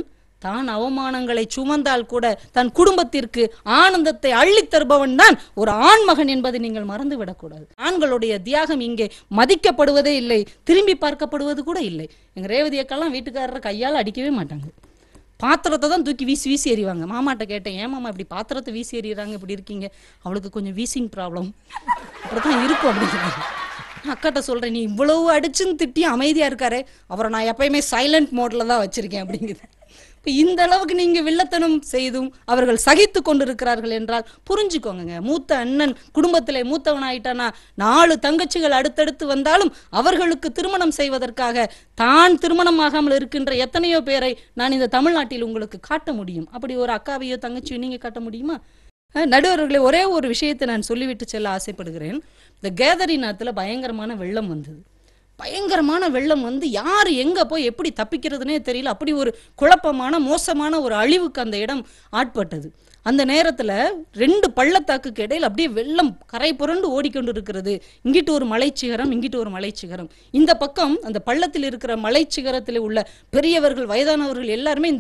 தான் அவமானங்களை சுமந்தால் கூட தன் குடும்பத்திற்கு ஆனந்தத்தை அள்ளித் தருபவன் தான் ஒரு ஆண்மகன் என்பதை நீங்கள் மறந்துவிடக்கூடாது. ஆண்களுடைய தியாகம் இங்கே மதிக்கப்படுவதே இல்லை, திரும்பி பார்க்கப்படுவது கூட இல்லை. எங்க ரேவதி அக்கெல்லாம் வீட்டுக்காரரை கையால் அடிக்கவே மாட்டாங்க, பாத்திரத்தை தான் தூக்கி வீசி வீசி எறிவாங்க. மாமாட்ட கேட்டேன், ஏன் மாமா இப்படி பாத்திரத்தை வீசி எறிகிறாங்க, இப்படி இருக்கீங்க? அவளுக்கு கொஞ்சம் வீசிங் ப்ராப்ளம், அப்படித்தான் இருக்கும் அப்படிங்கிறாங்க. அக்காட்ட சொல்றேன், நீ இவ்வளவு அடிச்சுன்னு திட்டி அமைதியா இருக்காரு, அவரை நான் எப்பயுமே சைலண்ட் மோட்ல தான் வச்சிருக்கேன் அப்படிங்குது. இப்போ இந்த அளவுக்கு நீங்க வில்லத்தனம் செய்தும் அவர்கள் சகித்து கொண்டிருக்கிறார்கள் என்றால் புரிஞ்சுக்கோங்க. மூத்த அண்ணன் குடும்பத்திலே மூத்தவன் ஆயிட்டானா 4 தங்கச்சிகள் அடுத்தடுத்து வந்தாலும் அவர்களுக்கு திருமணம் செய்வதற்காக தான் திருமணமாகாமல் இருக்கின்ற எத்தனையோ பேரை நான் இந்த தமிழ்நாட்டில் உங்களுக்கு காட்ட முடியும். அப்படி ஒரு அக்காவையோ தங்கச்சியோ நீங்க காட்ட முடியுமா? நடுவர்களே, ஒரே ஒரு விஷயத்தை நான் சொல்லிவிட்டு செல்ல ஆசைப்படுகிறேன். இந்த கேதரிநாத்துல பயங்கரமான வெள்ளம் வந்தது. பயங்கரமான வெள்ளம் வந்து யார் எங்க போய் எப்படி தப்பிக்கிறதுனே தெரியல. அப்படி ஒரு குழப்பமான மோசமான ஒரு அழிவுக்கு அந்த இடம் ஆட்பட்டது. அந்த நேரத்துல 2 பள்ளத்தாக்குக்கு இடையில் அப்படியே வெள்ளம் கரை புரண்டு ஓடிக்கொண்டு இருக்கிறது. இங்கிட்டு ஒரு மலைச்சிகரம், இங்கிட்டு ஒரு மலைச்சிகரம். இந்த பக்கம் அந்த பள்ளத்தில் இருக்கிற மலைச்சிகரத்தில் உள்ள பெரியவர்கள் வயதானவர்கள் எல்லாருமே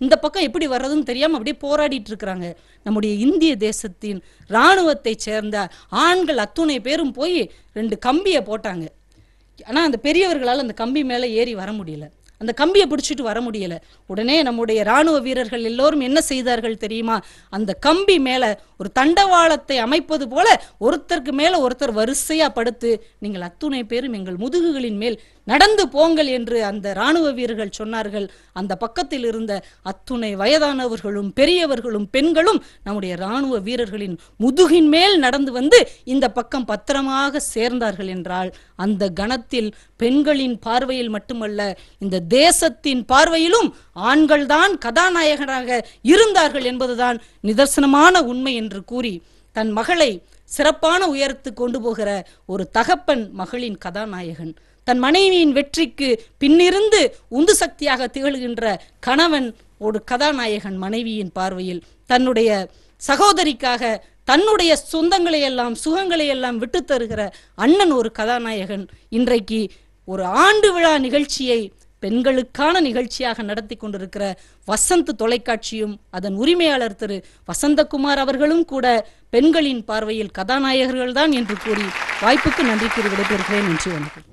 இந்த பக்கம் எப்படி வர்றதுன்னு தெரியாம அப்படியே போராடிட்டு இருக்கிறாங்க. நம்முடைய இந்திய தேசத்தின் இராணுவத்தை சேர்ந்த ஆண்கள் அத்துணை பேரும் போய் 2 கம்பியை போட்டாங்க. ஆனா அந்த பெரியவர்களால் அந்த கம்பி மேல ஏறி வர முடியல, அந்த கம்பியை பிடிச்சிட்டு வர முடியல. உடனே நம்முடைய இராணுவ வீரர்கள் எல்லோரும் என்ன செய்தார்கள் தெரியுமா? அந்த கம்பி மேல ஒரு தண்டவாளத்தை அமைப்பது போல ஒருத்தருக்கு மேல ஒருத்தர் வரிசையா படுத்து, நீங்கள் அத்துணை பேரும் எங்கள் முதுகுகளின் மேல் நடந்து போங்கள் என்று அந்த இராணுவ வீரர்கள் சொன்னார்கள். அந்த பக்கத்தில் இருந்த அத்துணை வயதானவர்களும் பெரியவர்களும் பெண்களும் நம்முடைய இராணுவ வீரர்களின் முதுகின் மேல் நடந்து வந்து இந்த பக்கம் பத்திரமாக சேர்ந்தார்கள் என்றால், அந்த கணத்தில் பெண்களின் பார்வையில் மட்டுமல்ல, இந்த தேசத்தின் பார்வையிலும் ஆண்கள்தான் கதாநாயகனாக இருந்தார்கள் என்பதுதான் நிதர்சனமான உண்மை என்று கூறி, தன் மகளை சிறப்பான உயரத்து கொண்டு போகிற ஒரு தகப்பன் மகளின் கதாநாயகன், தன் மனைவியின் வெற்றிக்கு பின்னிருந்து உந்து சக்தியாக திகழ்கின்ற கணவன் ஒரு கதாநாயகன் மனைவியின் பார்வையில், தன்னுடைய சகோதரிக்காக தன்னுடைய சொந்தங்களை எல்லாம் சுகங்களை எல்லாம் விட்டு தருகிற அண்ணன் ஒரு கதாநாயகன். இன்றைக்கு ஒரு ஆண்டு விழா நிகழ்ச்சியை பெண்களுக்கான நிகழ்ச்சியாக நடத்தி கொண்டிருக்கிற வசந்த் தொலைக்காட்சியும் அதன் உரிமையாளர் திரு வசந்தகுமார் அவர்களும் கூட பெண்களின் பார்வையில் கதாநாயகர்கள் தான் என்று கூறி வாய்ப்புக்கு நன்றி கூறி விடைபெறுகிறேன். நன்றி, வணக்கம்.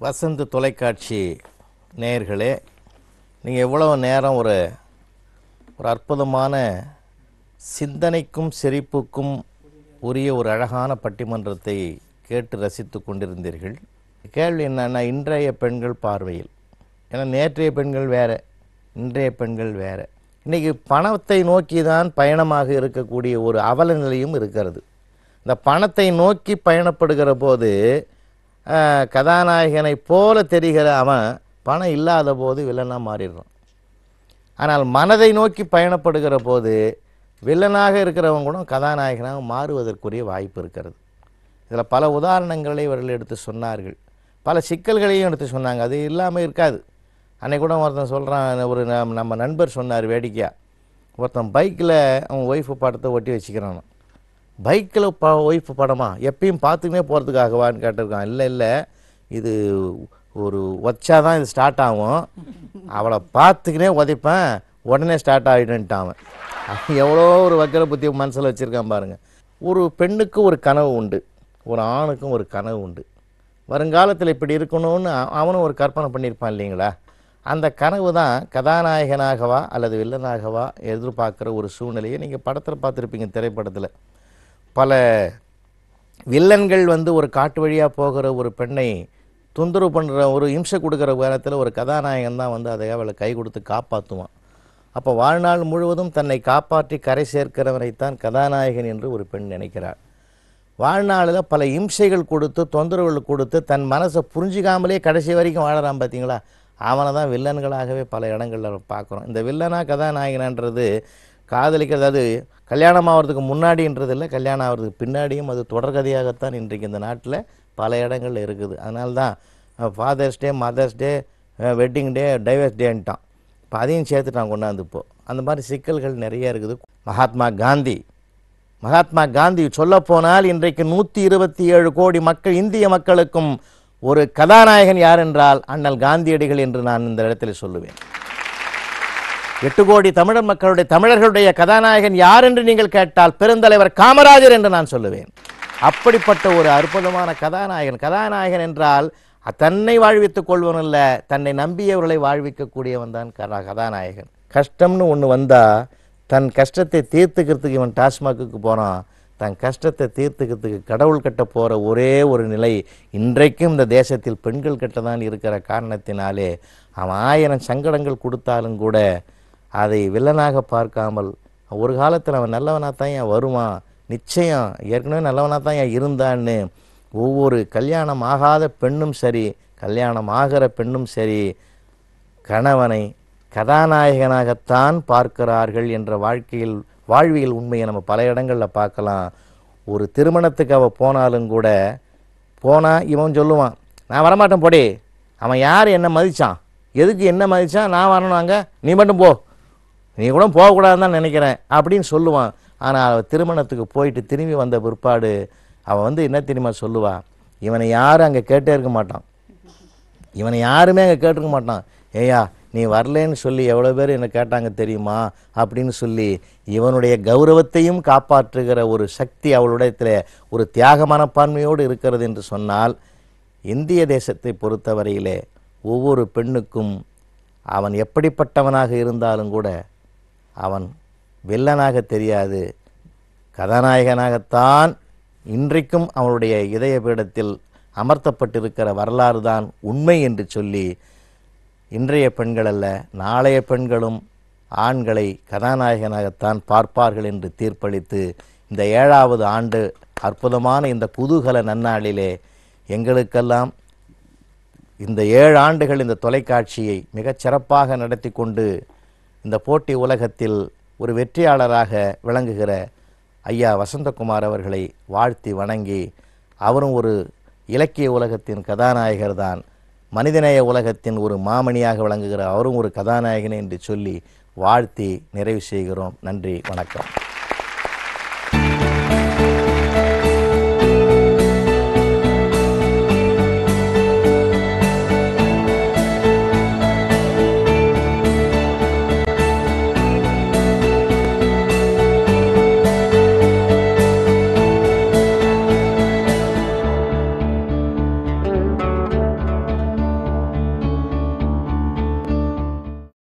வசந்த் தொலைக்காட்சி நேயர்களே, நீங்கள் எவ்வளவு நேரம் ஒரு அற்புதமான சிந்தனைக்கும் சிரிப்புக்கும் உரிய ஒரு அழகான பட்டிமன்றத்தை கேட்டு ரசித்து கொண்டிருந்தீர்கள். கேள்வி என்னன்னா, இன்றைய பெண்கள் பார்வையில், ஏன்னா நேற்றைய பெண்கள் வேறு, இன்றைய பெண்கள் வேறு. இன்றைக்கி பணத்தை நோக்கி தான் பயணமாக இருக்கக்கூடிய ஒரு அவல நிலையும் இருக்கிறது. இந்த பணத்தை நோக்கி பயணப்படுகிற போது கதாநாயகனை போல தெரிகிற அவன் பணம் இல்லாத போது வில்லனாக மாறிடுறான். ஆனால் மனதை நோக்கி பயணப்படுகிற போது வில்லனாக இருக்கிறவங்க கூட கதாநாயகனாக மாறுவதற்குரிய வாய்ப்பு இருக்கிறது. இதில் பல உதாரணங்களை இவர்கள் எடுத்து சொன்னார்கள், பல சிக்கல்களையும் எடுத்து சொன்னாங்க. அது இல்லாமல் இருக்காது. அன்னைக்கு கூட ஒருத்தன் சொல்கிறான், ஒரு நம்ம நண்பர் சொன்னார் வேடிக்கையாக, ஒருத்தன் பைக்கில் அவன் ஒய்ஃபு படத்தை ஒட்டி வச்சுக்கிறான். பைக்கில் ஒய்ஃபு படமா எப்பயும் பார்த்துக்கினே போகிறதுக்காகவான்னு கேட்டிருக்கான். இல்லை இல்லை, இது ஒரு வச்சாதான் இது ஸ்டார்ட் ஆகும், அவளை பார்த்துக்கினே உதைப்பேன் உடனே ஸ்டார்ட் ஆகிடுன்ட்டான். அவன் எவ்வளோ ஒரு வக்கர புத்தி மனசில் வச்சுருக்கான் பாருங்கள். ஒரு பெண்ணுக்கு ஒரு கனவு உண்டு, ஒரு ஆணுக்கும் ஒரு கனவு உண்டு. வருங்காலத்தில் இப்படி இருக்கணும்னு அவனும் ஒரு கற்பனை பண்ணியிருப்பான் இல்லைங்களா? அந்த கனவு தான் கதாநாயகனாகவா அல்லது வில்லனாகவா எதிர்பார்க்குற ஒரு சூழ்நிலையை நீங்கள் படத்தில் பார்த்துருப்பீங்க. திரைப்படத்தில் பல வில்லன்கள் ஒரு காட்டு வழியாக போகிற ஒரு பெண்ணை தொந்தரவு பண்ணுற, ஒரு இம்சை கொடுக்குற நேரத்தில் ஒரு கதாநாயகன் தான் அதை அவளை கை கொடுத்து காப்பாற்றுவான். அப்போ வாழ்நாள் முழுவதும் தன்னை காப்பாற்றி கரை சேர்க்கிறவனைத்தான் கதாநாயகன் என்று ஒரு பெண் நினைக்கிறாள். வாழ்நாளில் பல இம்சைகள் கொடுத்து தொந்தரவுகள் கொடுத்து தன் மனசை புரிஞ்சிக்காமலே கடைசி வரைக்கும் வாழறான் பார்த்தீங்களா, அவனை தான் வில்லன்களாகவே பல இடங்களில் பார்க்குறோம். இந்த வில்லனா கதாநாயகன்றது காதலிக்கிறது, அது கல்யாணம் ஆகிறதுக்கு முன்னாடின்றது இல்லை, கல்யாணம் ஆகிறதுக்கு பின்னாடியும் அது தொடர்கதையாகத்தான் இன்றைக்கு இந்த நாட்டில் பல இடங்களில் இருக்குது. அதனால தான் ஃபாதர்ஸ் டே, mother's day, wedding day, divorce டேன்ட்டான். இப்போ அதையும் சேர்த்துட்டான் கொண்டாந்து. இப்போது அந்த மாதிரி சிக்கல்கள் நிறைய இருக்குது. மகாத்மா காந்தி சொல்லப்போனால் இன்றைக்கு 127 கோடி மக்கள், இந்திய மக்களுக்கும் ஒரு கதாநாயகன் யார் என்றால் அண்ணல் காந்தியடிகள் என்று நான் இந்த இடத்தில் சொல்லுவேன். 8 கோடி தமிழர்களுடைய கதாநாயகன் யார் என்று நீங்கள் கேட்டால் பெருந்தலைவர் காமராஜர் என்று நான் சொல்லுவேன். அப்படிப்பட்ட ஒரு அற்புதமான கதாநாயகன் என்றால் தன்னை வாழ்வித்துக் கொள்வன் அல்ல, தன்னை நம்பியவர்களை வாழ்விக்கக்கூடியவன் தான் கதாநாயகன். கஷ்டம்னு ஒன்று வந்தால் தன் கஷ்டத்தை தீர்த்துக்கிறதுக்கு இவன் டாஸ்மாக்கு போகிறான். தன் கஷ்டத்தை தீர்த்துக்கிறதுக்கு கடவுள் கட்ட போகிற ஒரே ஒரு நிலை இன்றைக்கும் இந்த தேசத்தில் பெண்கள் கிட்ட தான் இருக்கிற காரணத்தினாலே அவன் 1000 சங்கடங்கள் கொடுத்தாலும் கூட அதை வில்லனாக பார்க்காமல் ஒரு காலத்தில் அவன் நல்லவனாக தான் ஏன் வருவான், நிச்சயம் ஏற்கனவே நல்லவனாக தான் ஏன் இருந்தான்னு ஒவ்வொரு கல்யாணம் ஆகாத பெண்ணும் சரி, கல்யாணம் ஆகிற பெண்ணும் சரி, கணவனை கதாநாயகனாகத்தான் பார்க்கிறார்கள் என்ற வாழ்வியல் உண்மையை நம்ம பல இடங்களில் பார்க்கலாம். ஒரு திருமணத்துக்கு அவள் போனாலும் கூட இவன் சொல்லுவான், நான் வரமாட்டேன் போடி, அவன் யார் என்ன மதித்தான், எதுக்கு என்ன மதித்தான், நான் வரணுவாங்க, நீ மட்டும் போ, நீ கூட போகக்கூடாதுன்னு தான் நினைக்கிறேன் அப்படின்னு சொல்லுவான். ஆனால் அவள் திருமணத்துக்கு போயிட்டு திரும்பி வந்த பிற்பாடு அவன் என்ன தெரியுமா சொல்லுவா, இவனை யாரும் அங்கே கேட்டே இருக்க மாட்டான், இவனை யாருமே அங்கே கேட்டிருக்க மாட்டான். ஏயா நீ வரலேன்னு சொல்லி எவ்வளோ பேர் என்னை கேட்டாங்க தெரியுமா அப்படின்னு சொல்லி இவனுடைய கௌரவத்தையும் காப்பாற்றுகிற ஒரு சக்தி அவளுடைய ஒரு தியாக மனப்பான்மையோடு இருக்கிறது என்று சொன்னால், இந்திய தேசத்தை பொறுத்தவரையிலே ஒவ்வொரு பெண்ணுக்கும் அவன் எப்படிப்பட்டவனாக இருந்தாலும் கூட அவன் வில்லனாக தெரியாது, கதாநாயகனாகத்தான் இன்றைக்கும் அவனுடைய இதய பீடத்தில் அமர்த்தப்பட்டிருக்கிற வரலாறு தான் உண்மை என்று சொல்லி இன்றைய பெண்கள் அல்ல, நாளைய பெண்களும் ஆண்களை கதாநாயகனாகத்தான் பார்ப்பார்கள் என்று தீர்ப்பளித்து இந்த 7வது ஆண்டு அற்புதமான இந்த குதூகல நன்னாளிலே எங்களுக்கெல்லாம் இந்த 7 ஆண்டுகள் இந்த தொலைக்காட்சியை மிகச் சிறப்பாக நடத்தி கொண்டு இந்த போட்டி உலகத்தில் ஒரு வெற்றியாளராக விளங்குகிற ஐயா வசந்தகுமார் அவர்களை வாழ்த்தி வணங்கி, அவரும் ஒரு இலக்கிய உலகத்தின் கதாநாயகர் தான், மனிதநேய உலகத்தின் ஒரு மாமணியாக விளங்குகிற அவரும் ஒரு கதாநாயகன் என்று சொல்லி வாழ்த்தி நிறைவு செய்கிறோம். நன்றி, வணக்கம்.